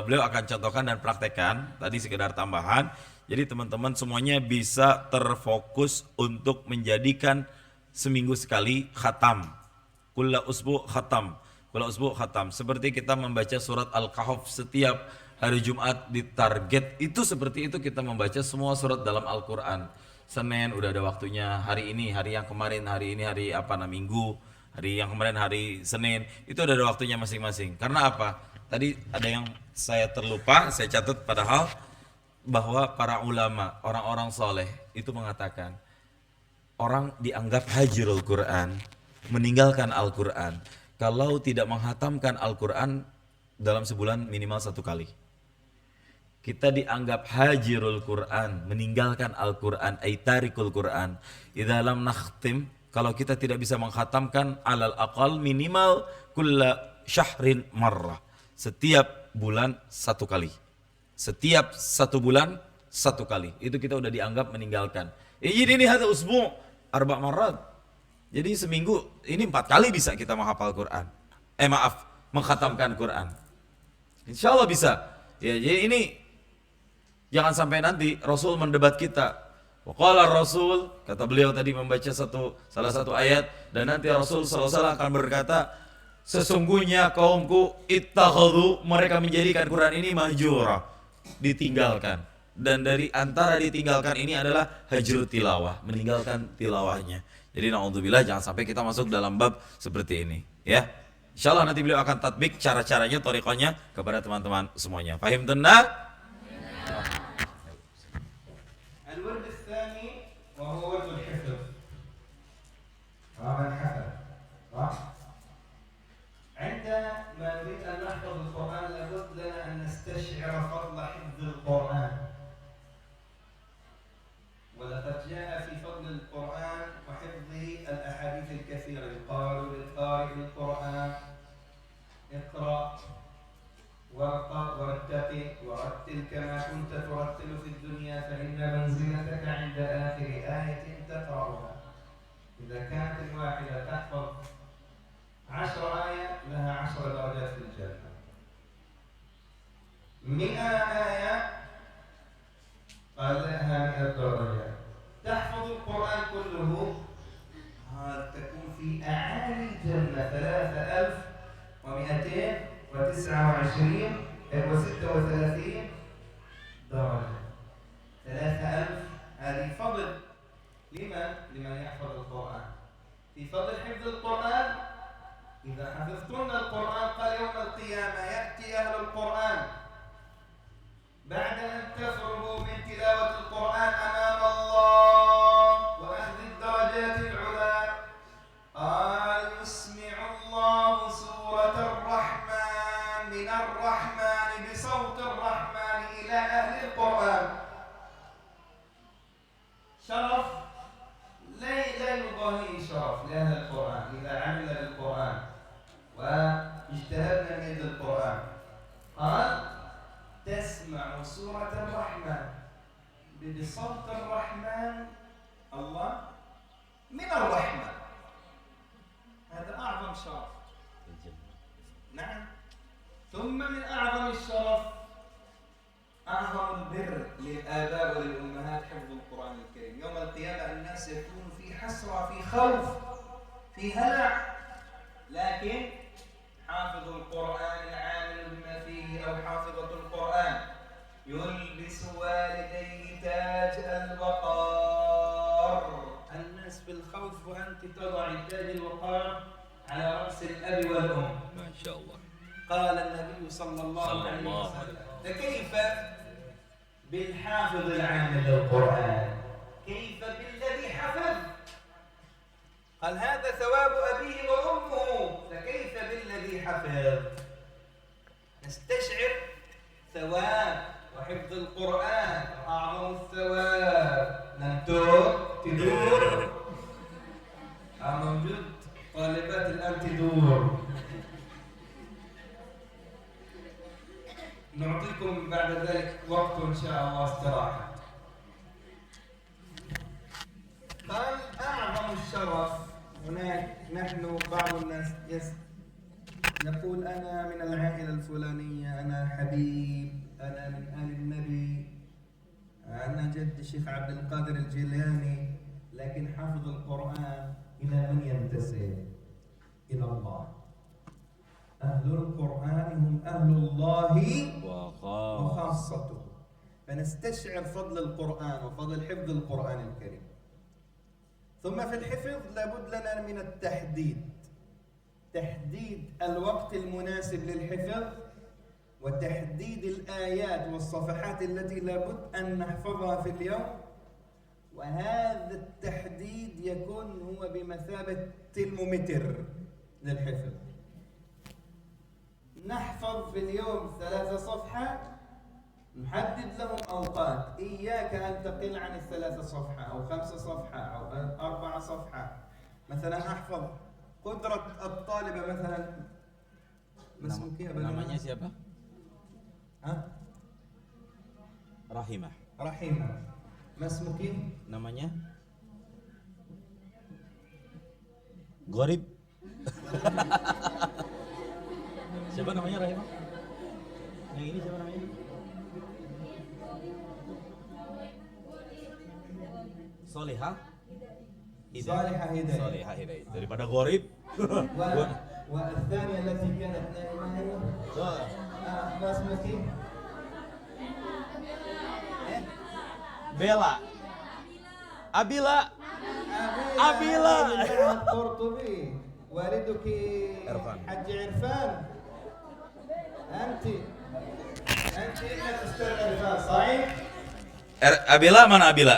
beliau akan contohkan dan praktekkan. Tadi sekedar tambahan. Jadi teman-teman semuanya bisa terfokus untuk menjadikan seminggu sekali khatam. Kulla usbu khatam. Seperti kita membaca surat Al-Kahf setiap hari Jumat ditarget. Itu seperti itu kita membaca semua surat dalam Al-Quran. Senin udah ada waktunya. Hari ini, hari yang kemarin, hari ini hari Minggu. Hari yang kemarin hari Senin itu ada waktunya masing-masing. Karena apa? Tadi ada yang saya terlupa, saya catat padahal bahwa para ulama, orang-orang soleh itu mengatakan orang dianggap hajirul Quran, meninggalkan Al-Quran kalau tidak menghatamkan Al-Quran dalam sebulan minimal 1 kali. Kita dianggap hajirul Quran, meninggalkan Al-Quran, aitarikul Quran. Idza lam nakhtim, kalau kita tidak bisa menghatamkan alal aqal minimal kulla syahrin marrah. Setiap bulan 1 kali. Setiap 1 bulan 1 kali. Itu kita udah dianggap meninggalkan. Jadi ini hada usbu' 4 marrat. Jadi seminggu ini 4 kali bisa kita menghafal Quran. Menghatamkan Quran. Insya Allah bisa. Ya, jadi ini jangan sampai nanti Rasul mendebat kita. Waqala Rasul, kata beliau tadi membaca salah satu ayat, dan nanti Rasul SAW akan berkata, sesungguhnya kaumku ittakhadhu, mereka menjadikan Quran ini mahjura, ditinggalkan. Dan dari antara ditinggalkan ini adalah hajrut tilawah, meninggalkan tilawahnya. Jadi na'udzubillah jangan sampai kita masuk dalam bab seperti ini, ya. Insyaallah nanti beliau akan tatbik cara-caranya, thariqahnya kepada teman-teman semuanya. Fahim tenang? الورد الثاني وهو ورد الحفظ هذا الحفظ صح؟ عندما نريد أن نحفظ القرآن لابد لنا أن نستشعر فضل حفظ القرآن ولقد جاء في فضل القرآن وحفظه الأحاديث الكثيرة يقال للقارئ القرآن اقرأ وارقى وارتقي ورتل كما كنت ترتل في الدنيا فإن منزلتك عند آخر آية تقرأها. إذا كانت الواحدة تحفظ 10 آية لها 10 درجات في الجنة. 100 آية قال لها 100 درجة. تحفظ القرآن كله تكون في أعالي و36 درجة. 3000 هذه فضل لمن يحفظ القرآن. في فضل حفظ القرآن، إذا حفظتن القرآن قال يوم القيامة يأتي أهل القرآن بعد أن تفرغوا من تلاوة القرآن أمام الله وأخذ الدرجات العلى، قال يسمع الله سورة الرحمن من الرحمن بصوت الرحمن إلى أهل القرآن. شرف لا يضاهي شرف لأهل القرآن إذا عمل بالقرآن واجتهدنا من القرآن. قال تسمع سورة الرحمن بصوت الرحمن الله من الرحمن، هذا أعظم شرف. نعم. ثم من أعظم الشرف أعظم البر للآباء وللأمهات حفظ القرآن الكريم. يوم القيامة الناس يكون في حسرة، في خوف، في هلع، لكن حافظ القرآن العامل بما فيه أو حافظة القرآن يلبس والديه تاج الوقار. الناس في الخوف وأنت تضع تاج الوقار على رأس الأب والأم. ما شاء الله. قال النبي صلى الله عليه وسلم فكيف بالحافظ العامل للقرآن، كيف بالذي حفظ؟ قال هذا ثواب أبيه وأمه، فكيف بالذي حفظ؟ نستشعر ثواب وحفظ القرآن أعظم الثواب. تدور موجود طالبات الآن تدور. نعطيكم بعد ذلك وقت إن شاء الله استراحة. قال أعظم الشرف هناك، نحن بعض الناس يقول أنا من العائلة الفلانية، أنا حبيب، أنا من آل النبي، أنا جد الشيخ عبد القادر الجيلاني، لكن حافظ القرآن إلى من ينتسب؟ إلى الله. أهل القرآن هم أهل الله وخاصته. فنستشعر فضل القرآن وفضل حفظ القرآن الكريم. ثم في الحفظ لابد لنا من التحديد، تحديد الوقت المناسب للحفظ، وتحديد الآيات والصفحات التي لابد أن نحفظها في اليوم. وهذا التحديد يكون هو بمثابة ترمومتر للحفظ. نحفظ في اليوم 3 صفحات، نحدد لهم أوقات، إياك أن تقل عن 3 صفحة أو 5 صفحة أو 4 صفحات. مثلا أحفظ قدرة الطالبة مثلا namanya siapa? Rahimah. ما اسمك؟ Namanya Gorib. Siapa namanya Rahimah? Yang ini siapa namanya? Solihah Hidayah. Daripada Gorib. والثانية التي كانت نائمة ما اسمك؟ Bella. Abila. القرطبي. والدك عرفان. حج عرفان. أنت ابنة أستاذ عرفان صحيح؟ Abila mana Abila?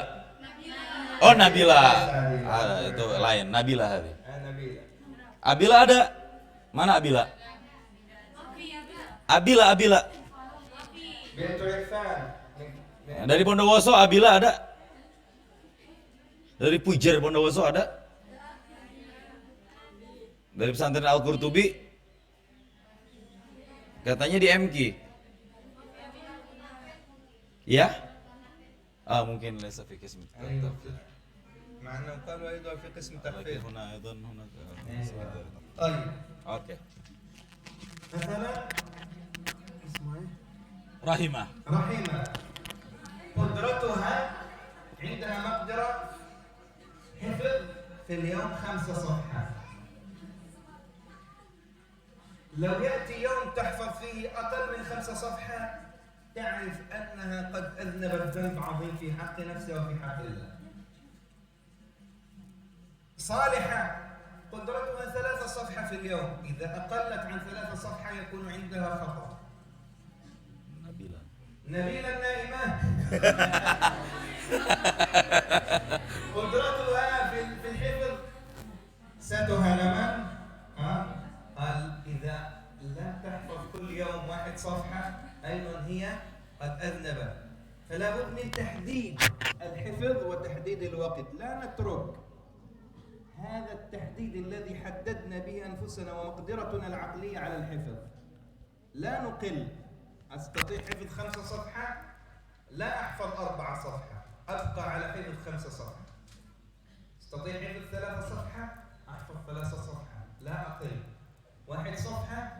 Oh Nabila. Nabila. Itu lain. Nabila tadi. نبيلة. Abila ada? Mana Abila? Abila. بنت عرفان. Dari Bondowoso Abila ada? Dari Pujer Bondowoso ada? Dari pesantren Al-Qurtubi? Katanya di MQ. Ya? Mungkin ليس في قسم مع أنه قالوا أيضا في قسم تحفيظ. هنا أيضا هناك. طيب Oke. مثلا اسمه إيه؟ Rahimah. رحيمة قدرتها عندها مقدرة حفظ في اليوم 5 صفحات. لو يأتي يوم تحفظ فيه أقل من 5 صفحات تعرف أنها قد أذنبت ذنب عظيم في حق نفسها وفي حق الله. صالحة قدرتها 3 صفحة في اليوم، إذا أقلت عن 3 صفحة يكون عندها خطأ. نبيلة النائمة قدرتها في الحفظ ستها لمن؟ قال إذا لم تحفظ كل يوم 1 صفحة أيضا هي قد أذنبت. فلا بد من تحديد الحفظ وتحديد الوقت، لا نترك هذا التحديد الذي حددنا به أنفسنا ومقدرتنا العقلية على الحفظ. لا نقل، أستطيع حفظ 5 صفحة لا أحفظ 4 صفحة، أبقى على حفظ 5 صفحة. أستطيع حفظ 3 صفحة أحفظ 3 صفحة، لا أقل. 1 صفحة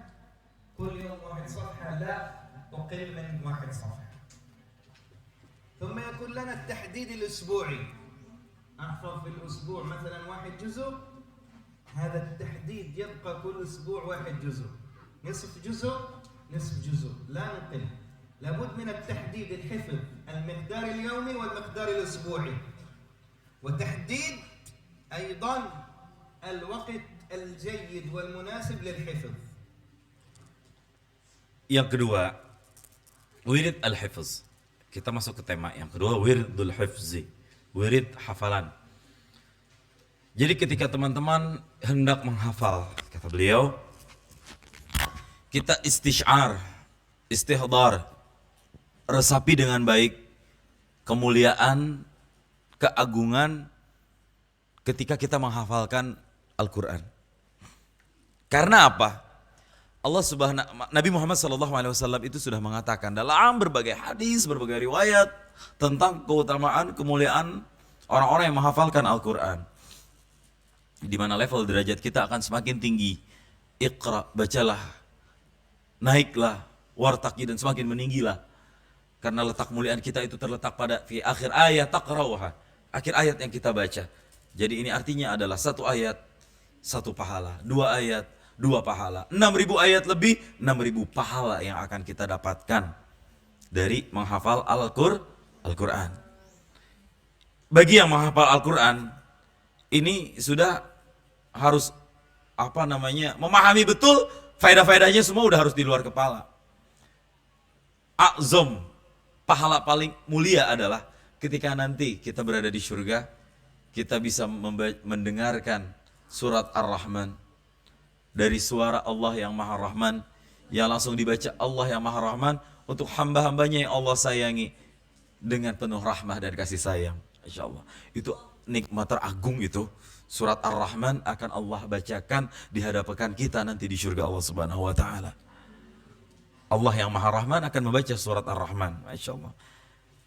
كل يوم 1 صفحة، لا أقل من 1 صفحة. ثم يكون لنا التحديد الأسبوعي، أحفظ في الأسبوع مثلا 1 جزء، هذا التحديد يبقى كل أسبوع 1 جزء، نصف جزء نصف جزء، لا نقل. لابد من التحديد الحفظ المقدار اليومي والمقدار الأسبوعي، وتحديد أيضا الوقت الجيد والمناسب للحفظ. Yang kedua, wirid al-hifz. Kita masuk ke tema yang kedua, wiridul hifzi. Wirid hafalan. Jadi ketika teman-teman hendak menghafal, kata beliau, kita istisyar, istihdar, resapi dengan baik kemuliaan, keagungan ketika kita menghafalkan Al-Quran. Karena apa? Nabi Muhammad SAW itu sudah mengatakan dalam berbagai hadis, berbagai riwayat tentang keutamaan, kemuliaan orang-orang yang menghafalkan Al-Quran. Di mana level derajat kita akan semakin tinggi. Iqra, bacalah, naiklah, wartaqi, dan semakin meninggilah. Karena letak kemuliaan kita itu terletak pada fi akhir ayat taqra'uha, akhir ayat yang kita baca. Jadi ini artinya adalah 1 ayat 1 pahala, 2 ayat 2 pahala, 6.000 ayat lebih 6.000 pahala yang akan kita dapatkan dari menghafal Al-Quran. Bagi yang menghafal Al-Quran, ini sudah harus memahami betul faedah-faedahnya, semua udah harus di luar kepala. A'zam, pahala paling mulia adalah ketika nanti kita berada di surga, kita bisa mendengarkan surat Ar-Rahman dari suara Allah yang Maha Rahman, yang langsung dibaca Allah yang Maha Rahman untuk hamba-hambanya yang Allah sayangi dengan penuh rahmah dan kasih sayang. Insyaallah itu nikmat teragung, itu surat Ar-Rahman akan Allah bacakan di hadapan kita nanti di surga Allah Subhanahu wa taala. Allah yang Maha Rahman akan membaca surat Ar-Rahman. Masyaallah.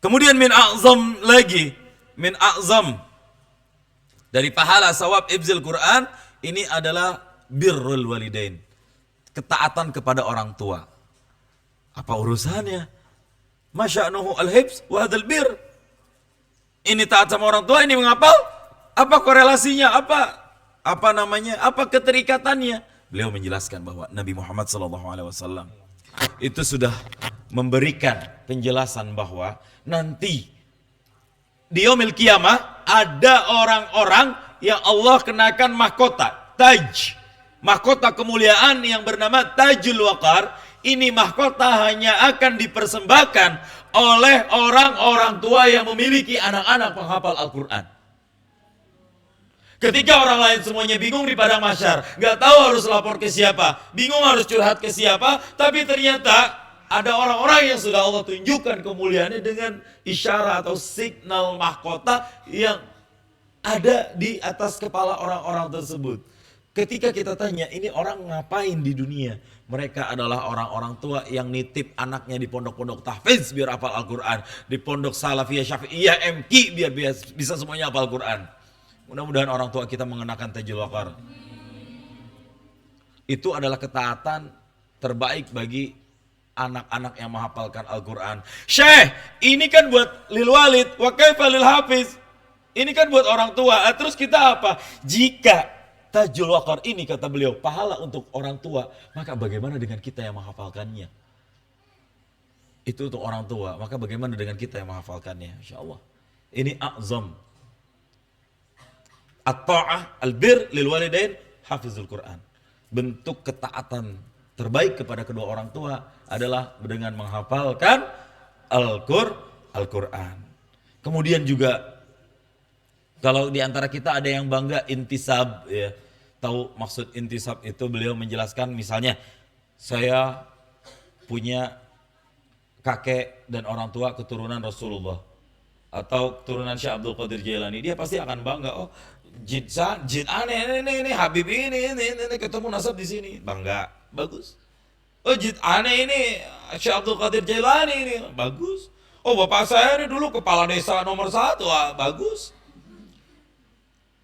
Kemudian min a'zam dari pahala sawab hifzil Quran ini adalah birrul walidain, ketaatan kepada orang tua. Apa urusannya? Masya'nuhu al-hifz wa hadzal bir. Ini taat sama orang tua, ini menghafal. Apa korelasinya? Apa keterikatannya? Beliau menjelaskan bahwa Nabi Muhammad SAW itu sudah memberikan penjelasan bahwa nanti di yaumil qiyamah ada orang-orang yang Allah kenakan mahkota, taj, mahkota kemuliaan yang bernama Tajul Waqar. Ini mahkota hanya akan dipersembahkan oleh orang-orang tua yang memiliki anak-anak penghafal Al-Quran. Ketika orang lain semuanya bingung di padang mahsyar, gak tahu harus lapor ke siapa, bingung harus curhat ke siapa, tapi ternyata ada orang-orang yang sudah Allah tunjukkan kemuliaannya dengan isyarat atau signal mahkota yang ada di atas kepala orang-orang tersebut. Ketika kita tanya, ini orang ngapain di dunia? Mereka adalah orang-orang tua yang nitip anaknya di pondok-pondok tahfiz biar hafal Al-Quran, di pondok salafiyah, syafi'iyah, MQ biar bisa semuanya hafal Al-Quran. Mudah-mudahan orang tua kita mengenakan Tajul Waqar. Itu adalah ketaatan terbaik bagi anak-anak yang menghafalkan Al-Quran. Syekh, ini kan buat lil walid, wa kaifa lil hafiz. Ini kan buat orang tua. Terus kita apa? Jika Tajul Waqar ini kata beliau pahala untuk orang tua, maka bagaimana dengan kita yang menghafalkannya? Itu untuk orang tua, maka bagaimana dengan kita yang menghafalkannya? Insya Allah. Ini a'zam. At-ta'ah al-bir lil walidain hafizul Quran. Bentuk ketaatan terbaik kepada kedua orang tua adalah dengan menghafalkan Al-Quran. Kemudian juga kalau di antara kita ada yang bangga intisab, ya, tahu maksud intisab itu, beliau menjelaskan misalnya saya punya kakek dan orang tua keturunan Rasulullah atau keturunan Syekh Abdul Qadir Jailani, dia pasti akan bangga, oh jid aneh ini Habib ini ketemu nasab di sini, bangga, bagus. Oh jid aneh ini Syekh Abdul Qadir Jailani ini, bagus. Oh bapak saya ini dulu kepala desa nomor 1, bagus.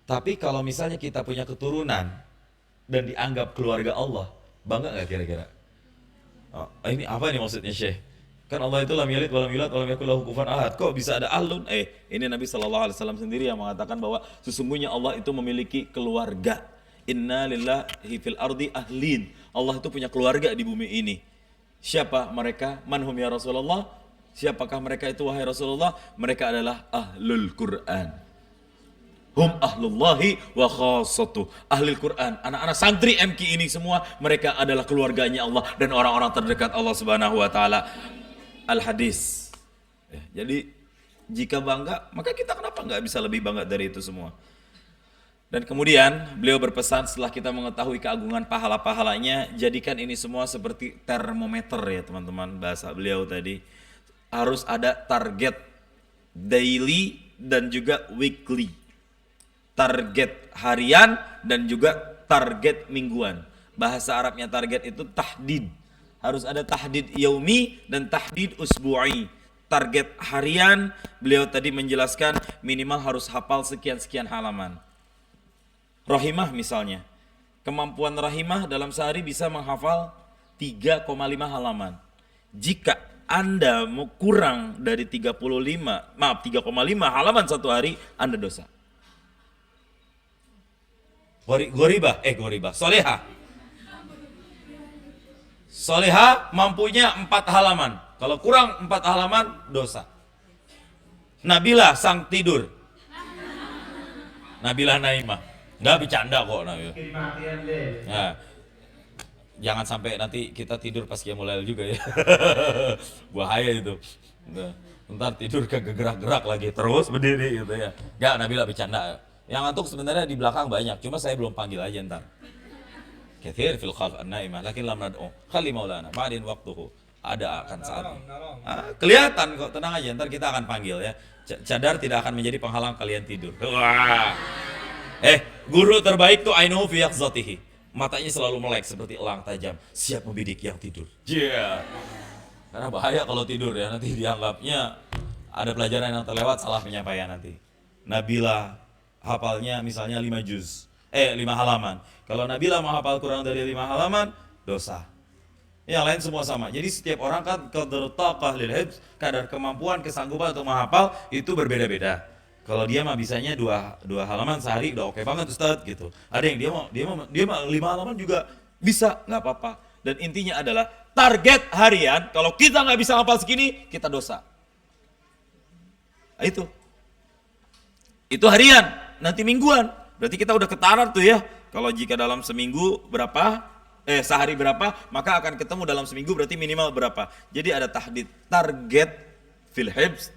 Tapi kalau misalnya kita punya keturunan dan dianggap keluarga Allah, bangga nggak kira-kira? Oh, ini apa ini maksudnya Syekh? Kan Allah itu lam yalid wa lam yulad wa lam yakul lahu kufuwan ahad. Kok bisa ada ahlun? Ini Nabi sallallahu alaihi wasallam sendiri yang mengatakan bahwa sesungguhnya Allah itu memiliki keluarga. Inna lillahi fil ardi ahlin. Allah itu punya keluarga di bumi ini. Siapa mereka? Manhum ya Rasulullah? Siapakah mereka itu wahai Rasulullah? Mereka adalah ahlul Quran. Hum ahlullahi wa khassatuh. Ahlul Quran, anak-anak santri MQ ini semua, mereka adalah keluarganya Allah dan orang-orang terdekat Allah Subhanahu wa taala. Al-hadis. Jadi jika bangga, maka kita kenapa nggak bisa lebih bangga dari itu semua? Dan kemudian beliau berpesan setelah kita mengetahui keagungan pahala-pahalanya, jadikan ini semua seperti termometer ya teman-teman, bahasa beliau tadi. Harus ada target daily dan juga weekly. Target harian dan juga target mingguan. Bahasa Arabnya target itu tahdid. Harus ada tahdid yaumi dan tahdid usbu'i. Target harian, beliau tadi menjelaskan minimal harus hafal sekian-sekian halaman. Rahimah misalnya. Kemampuan rahimah dalam sehari bisa menghafal 3,5 halaman. Jika Anda mau kurang dari 3,5 halaman satu hari, Anda dosa. Goribah. Soleha mampunya 4 halaman. Kalau kurang 4 halaman, dosa. Nabilah sang tidur. Nabilah Naimah. Nggak bercanda kok Nabilah. Nah, jangan sampai nanti kita tidur pas qiyamul lail juga ya. Bahaya itu. Nah, ntar tidur kegerak-gerak lagi terus berdiri gitu ya. Nggak, Nabilah bercanda. Yang ngantuk sebenarnya di belakang banyak, cuma saya belum panggil aja ntar. Kathir fil khalq an-naimah, lakin lam nad'u. Khali maulana, ba'din waqtuhu. Ada akan saatnya. Kelihatan kok, tenang aja, ntar kita akan panggil ya. Cadar tidak akan menjadi penghalang kalian tidur. Wah. Guru terbaik tuh ainuhu fi yaqzatihi. Matanya selalu melek seperti elang tajam, siap membidik yang tidur. Karena bahaya kalau tidur ya, nanti dianggapnya ada pelajaran yang terlewat, salah penyampaian nanti. Nabila hafalnya misalnya 5 halaman. Kalau Nabila mau hafal kurang dari 5 halaman, dosa. Yang lain semua sama. Jadi setiap orang kan qadar taqah lil hifz, kadar kemampuan, kesanggupan untuk menghafal itu berbeda-beda. Kalau dia mah bisanya 2 halaman sehari udah oke banget Ustaz gitu. Ada yang dia mah 5 halaman juga bisa, nggak apa-apa. Dan intinya adalah target harian, kalau kita nggak bisa hafal segini, kita dosa. Nah, itu harian. Nanti mingguan, berarti kita udah ketarar tuh ya. Kalau jika dalam seminggu sehari berapa, maka akan ketemu dalam seminggu berarti minimal berapa. Jadi ada tahdid, target fil hifz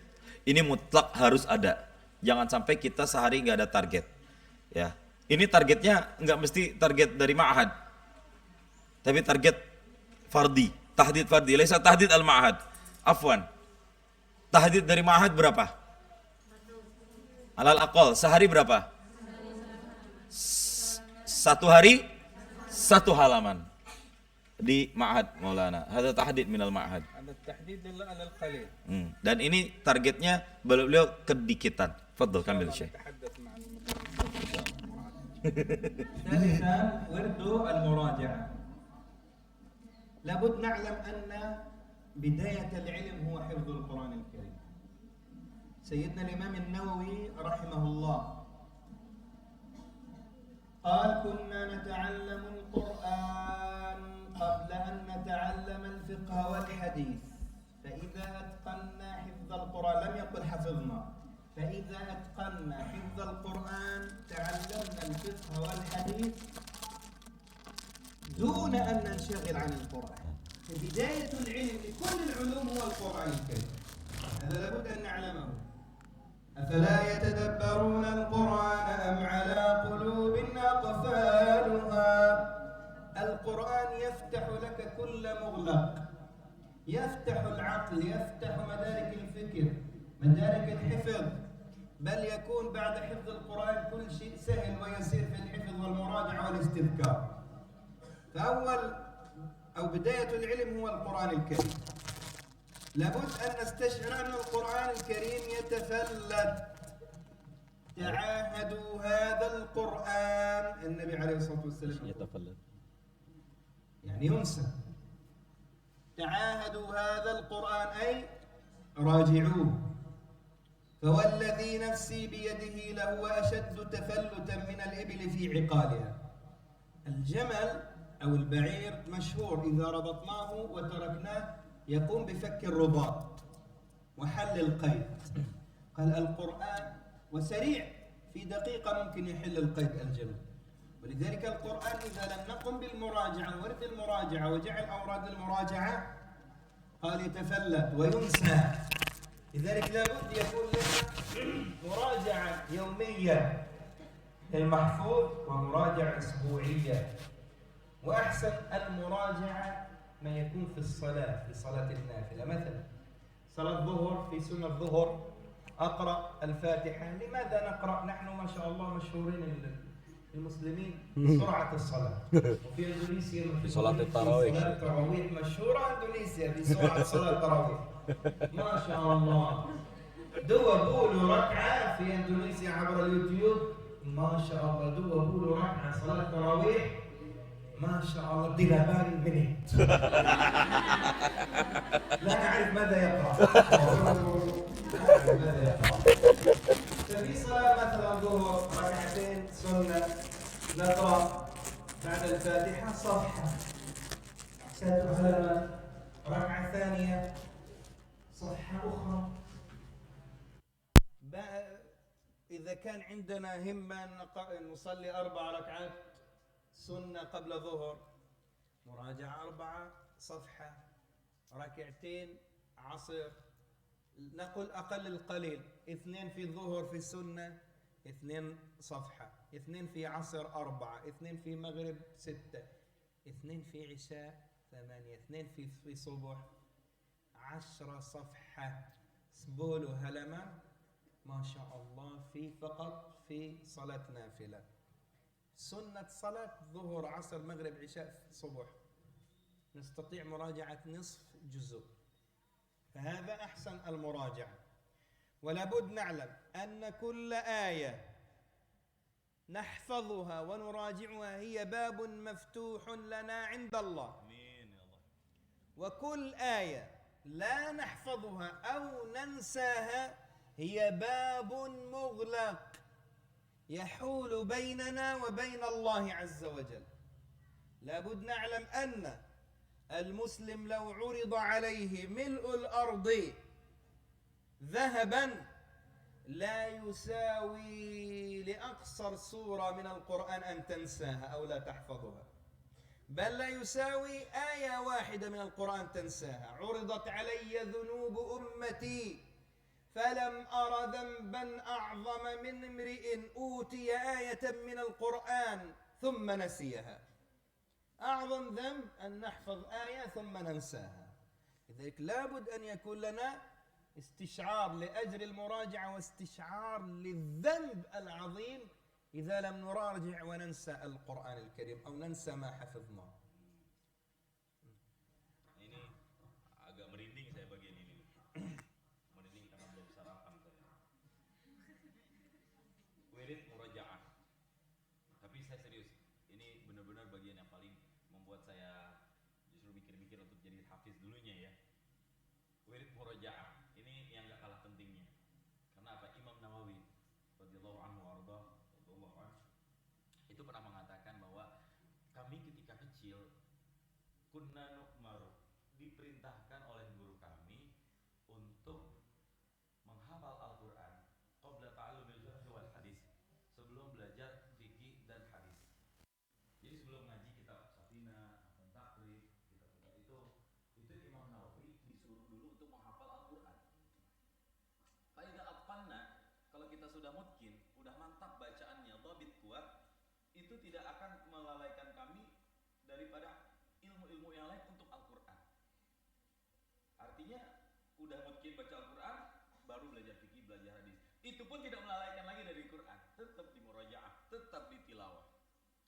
ini mutlak harus ada. Jangan sampai kita sehari nggak ada target. Ya, ini targetnya nggak mesti target dari ma'had, tapi target fardi, tahdid fardi, laisa tahdid al ma'had. Afwan, tahdid dari ma'had berapa? Alal aqal, sehari berapa? 1 hari 1 halaman di ma'had Maulana. Hadza tahdid minal ma'had. Ada tahdid alal qalil. Dan ini targetnya beliau kedikitan. Fadhil kamil Syekh. ثالثا ورد المراجعة. لابد نعلم أن بداية العلم هو حفظ القرآن الكريم. سيدنا الإمام النووي رحمه الله قال كنا نتعلم القرآن قبل أن نتعلم الفقه والحديث فإذا أتقنا حفظ القرآن لم يقل حفظنا فإذا أتقنا حفظ القرآن تعلمنا الفقه والحديث دون أن ننشغل عن القرآن. بداية العلم لكل العلوم هو القرآن الكريم، هذا لابد أن نعلمه. أفلا يتدبرون القرآن أم على قلوب أقفالها. القرآن يفتح لك كل مغلق، يفتح العقل، يفتح مدارك الفكر، مدارك الحفظ، بل يكون بعد حفظ القرآن كل شيء سهل ويسير في الحفظ والمراجعة والاستذكار. فأول أو بداية العلم هو القرآن الكريم. لابد أن نستشعر أن القرآن الكريم يتفلت. تعاهدوا هذا القرآن، النبي عليه الصلاة والسلام يتفلت يعني ينسى. تعاهدوا هذا القرآن أي راجعوه. فوالذي نفسي بيده لهو أشد تفلتا من الإبل في عقالها. الجمل أو البعير مشهور إذا ربطناه وتركناه يقوم بفك الرباط وحل القيد. قال القرآن وسريع في دقيقة ممكن يحل القيد الجمل. ولذلك القرآن إذا لم نقم بالمراجعة ورد المراجعة وجعل أوراد المراجعة قال يتفلت وينسى. لذلك لابد يكون لنا مراجعة يومية للمحفوظ ومراجعة أسبوعية. وأحسن المراجعة ما يكون في الصلاة، في صلاة النافلة. مثلا صلاة الظهر، في سنة الظهر أقرأ الفاتحة. لماذا نقرأ؟ نحن ما شاء الله مشهورين المسلمين بسرعة الصلاة. وفي إندونيسيا في صلاة التراويح. صلاة التراويح مشهورة إندونيسيا بسرعة صلاة التراويح. ما شاء الله. دوا بولو ركعة في إندونيسيا عبر اليوتيوب، ما شاء الله دوا بولو ركعة صلاة التراويح ما شاء الله 8 menit. لا نعرف ماذا يقرأ. ففي صلاة مثلا ظهر ركعتين سنة نقرأ بعد الفاتحة صفحة ستعلم، ركعة ثانية صفحة أخرى. إذا كان عندنا همة نصلي 4 ركعات سنة قبل ظهر، مراجعة 4 صفحة، ركعتين عصر، نقول أقل القليل 2 في الظهر في السنة 2 صفحة، 2 في عصر 4، 2 في مغرب 6، 2 في عشاء 8، 2 في صبح 10 صفحة. سبولو هلما ما شاء الله في فقط في صلاة نافلة. سنة صلاة ظهر عصر مغرب عشاء صبح نستطيع مراجعة نصف جزء. فهذا أحسن المراجعة. ولابد نعلم أن كل آية نحفظها ونراجعها هي باب مفتوح لنا عند الله. وكل آية لا نحفظها أو ننساها هي باب مغلق يحول بيننا وبين الله عز وجل. لابد نعلم أن المسلم لو عرض عليه ملء الأرض ذهبا لا يساوي لأقصر سورة من القرآن أن تنساها أو لا تحفظها، بل لا يساوي آية واحدة من القرآن تنساها. عرضت علي ذنوب أمتي فلم أر ذنبا أعظم من امرئ أوتي آية من القرآن ثم نسيها. أعظم ذنب أن نحفظ آية ثم ننساها. لذلك لابد أن يكون لنا استشعار لأجر المراجعة واستشعار للذنب العظيم إذا لم نراجع وننسى القرآن الكريم أو ننسى ما حفظناه. Ini agak merinding saya bagian ini. Merinding karena belum sarapan saya. Wirid murajaah. Tapi saya serius, ini benar-benar bagian yang paling membuat saya justru mikir-mikir untuk jadi hafiz dulunya ya. Wirid murajaah. Ini yang gak kalah pentingnya. Karena apa? Imam Nawawi radhiyallahu anhu warda, radhiyallahu anhu itu pernah mengatakan kecil, kunna nu'maru, diperintahkan oleh guru kami untuk menghafal Al-Quran qabla ta'allumil fiqh wal hadis, sebelum belajar fikih dan hadis. Jadi sebelum ngaji kitab Safinah, Takrib, kitab-kitab itu Imam Nawawi disuruh dulu untuk menghafal Al-Quran. Faidah atqanna, kalau kita sudah mungkin, udah mantap bacaannya, dhabit kuat, itu tidak akan melalaikan kami daripada ilmu-ilmu yang lain untuk Al-Quran. Artinya udah mungkin baca Al-Quran, baru belajar fikih, belajar hadis. Itu pun tidak melalaikan lagi dari Quran, tetap di murajaah, tetap di tilawah.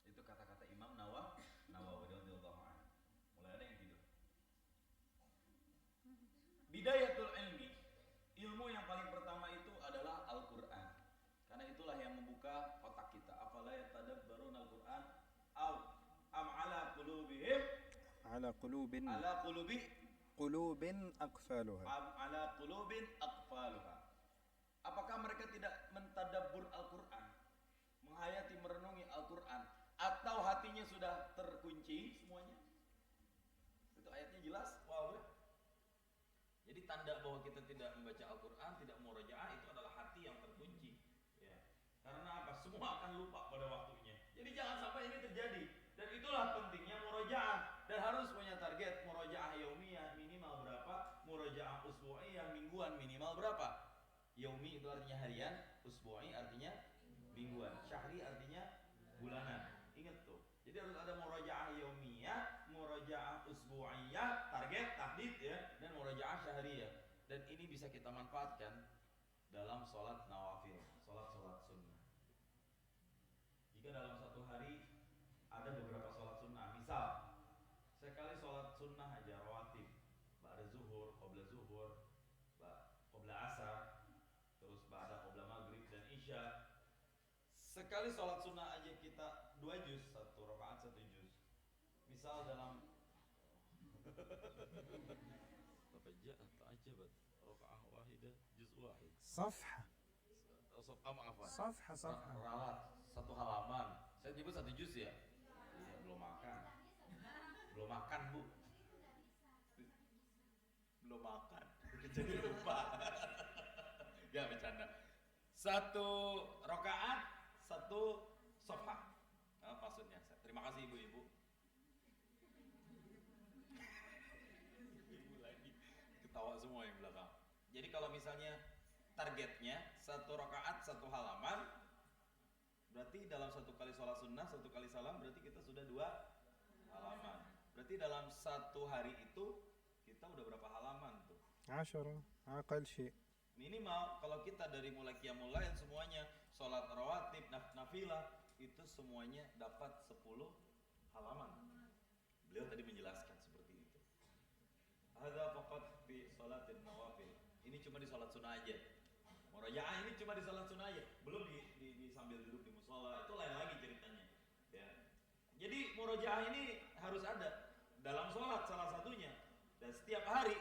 Itu kata-kata Imam Nawawi radhiyallahu anhu. Mulai ada yang tidur. Bidayatul ilmi, ilmu yang paling pertama itu adalah Al-Quran. Karena itulah yang membuka otak kita. Afala yatadabbarun Al-Quran am ala qulubihim على قلوب ala qulubi قلوب أقفالها am ala qulubin aqfaluha. Apakah mereka tidak mentadabbur Al-Quran, menghayati, merenungi Al-Quran, atau hatinya sudah terkunci semuanya? Itu ayatnya jelas. Wow. Jadi tanda bahwa kita tidak membaca Al-Quran, tidak murajaah, itu adalah hati yang terkunci. Ya. Karena apa? Semua akan lupa pada waktunya. Jadi jangan sampai ini terjadi. Dan itulah pentingnya murajaah. Dan harus punya target murajaah yaumiyah minimal berapa, murajaah usbu'iyah mingguan minimal berapa. Yaumi itu artinya harian, usbu'i artinya mingguan, syahri artinya bulanan. Ingat tuh. Jadi harus ada murajaah yaumiyah, murajaah usbu'iyah, target, tahdid ya, dan murajaah syahriyah. Dan ini bisa kita manfaatkan dalam sholat nawafil, sholat sunnah. Jika dalam satu hari ada beberapa sholat sunnah, misal sekali sholat sunnah aja rawatib, ba'da zuhur, qabla zuhur, qabla asar, terus ba'da qabla maghrib dan isya. Sekali sholat sunnah aja kita 2 juz, 1 rakaat 1 juz. Misal dalam ta'ajabat rakaah wahidah juz wahid. صفحة Maaf. Ralat 1 halaman. Saya nyebut 1 juz ya. Iya, belum makan. Belum makan, Bu. Belum makan. Jadi lupa. Ya bercanda. 1 rakaat 1 sofha. Maksudnya. Terima kasih ibu-ibu. Ibu lagi ketawa semua yang belakang. Jadi kalau misalnya targetnya 1 rakaat 1 halaman, berarti dalam 1 kali sholat sunnah 1 kali salam berarti kita sudah 2 halaman. Berarti dalam 1 hari itu kita udah berapa halaman tuh? 10 أقل شيء. Minimal kalau kita dari mulai qiyamul lail semuanya, sholat rawatib, nafilah, itu semuanya dapat 10 halaman. Beliau tadi menjelaskan seperti itu. Hadza faqat fi sholatin nawafil. Ini cuma di sholat sunnah aja. Murajaah ini cuma di sholat sunnah aja. Belum di sambil duduk di musola, itu lain lagi ceritanya. Ya. Jadi murajaah ini harus ada dalam sholat salah satunya. Dan setiap hari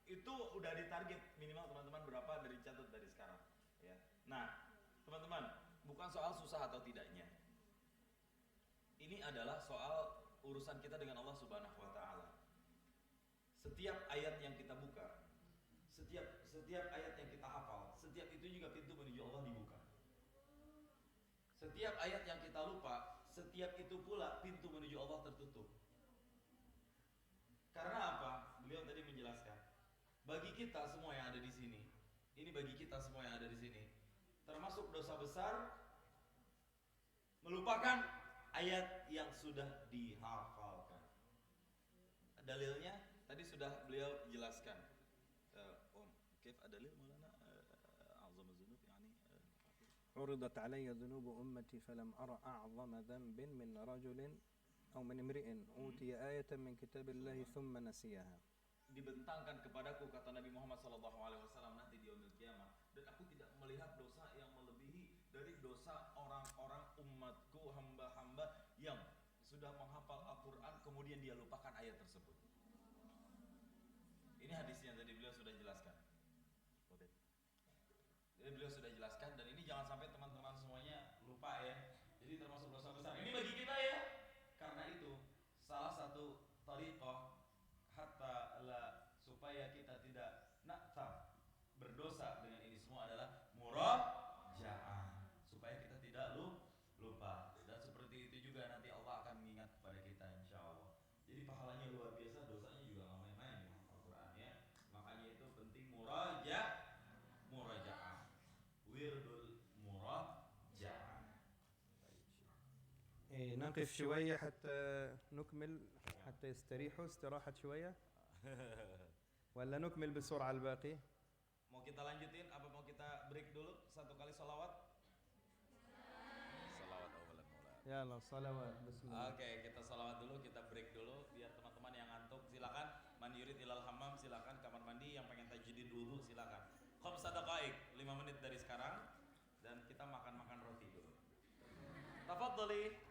itu udah ditarget minimal teman-teman berapa dari catat dari sekarang. Ya. Nah, teman-teman, bukan soal susah atau tidaknya. Ini adalah soal urusan kita dengan Allah Subhanahu wa taala. Setiap ayat yang kita buka, setiap ayat yang kita hafal, setiap itu juga pintu menuju Allah dibuka. Setiap ayat yang kita lupa, setiap itu pula pintu menuju Allah tertutup. Karena apa? Beliau tadi menjelaskan, bagi kita semua yang ada di sini, ini bagi kita semua yang ada di sini, termasuk dosa besar melupakan ayat yang sudah dihafalkan. Dalilnya tadi sudah beliau jelaskan. كيف أدلل مولانا أعظم الذنوب يعني عرضت علي ذنوب أمتي فلم أرى أعظم ذنب من رجل أو من امرئ أوتي آية من كتاب الله ثم نسيها. Dibentangkan kepadaku, kata Nabi Muhammad SAW nanti di yaumil qiyamah, dan aku tidak melihat dosa yang melebihi dari dosa orang-orang umatku, hamba-hamba yang sudah menghafal Al-Quran kemudian dia lupakan ayat tersebut. Ini hadisnya tadi beliau sudah jelaskan. Jadi beliau sudah jelaskan, dan ini jangan sampai teman-teman semuanya lupa ya. Jadi termasuk dosa besar. Ini bagi kita ya. Karena itu pahalanya luar biasa, dosanya juga nggak main-main di Al-Quran ya. Makanya itu penting murajaah, wirdul murajaah. نقف شوية حتى نكمل حتى يستريحوا استراحة شوية ولا نكمل بسرعة الباقي؟ Mau kita lanjutin apa mau kita break dulu satu kali sholawat? Sholawat awalan mulai. يلا صلوات بسم الله. Oke, kita sholawat dulu, kita break dulu biar teman-teman yang ngantuk silakan. Man yurid ilal hammam silakan, kamar mandi, yang pengen tajdid wudu silakan. Khamsa daqaik, 5 menit dari sekarang dan kita makan-makan roti dulu. Tafadhali.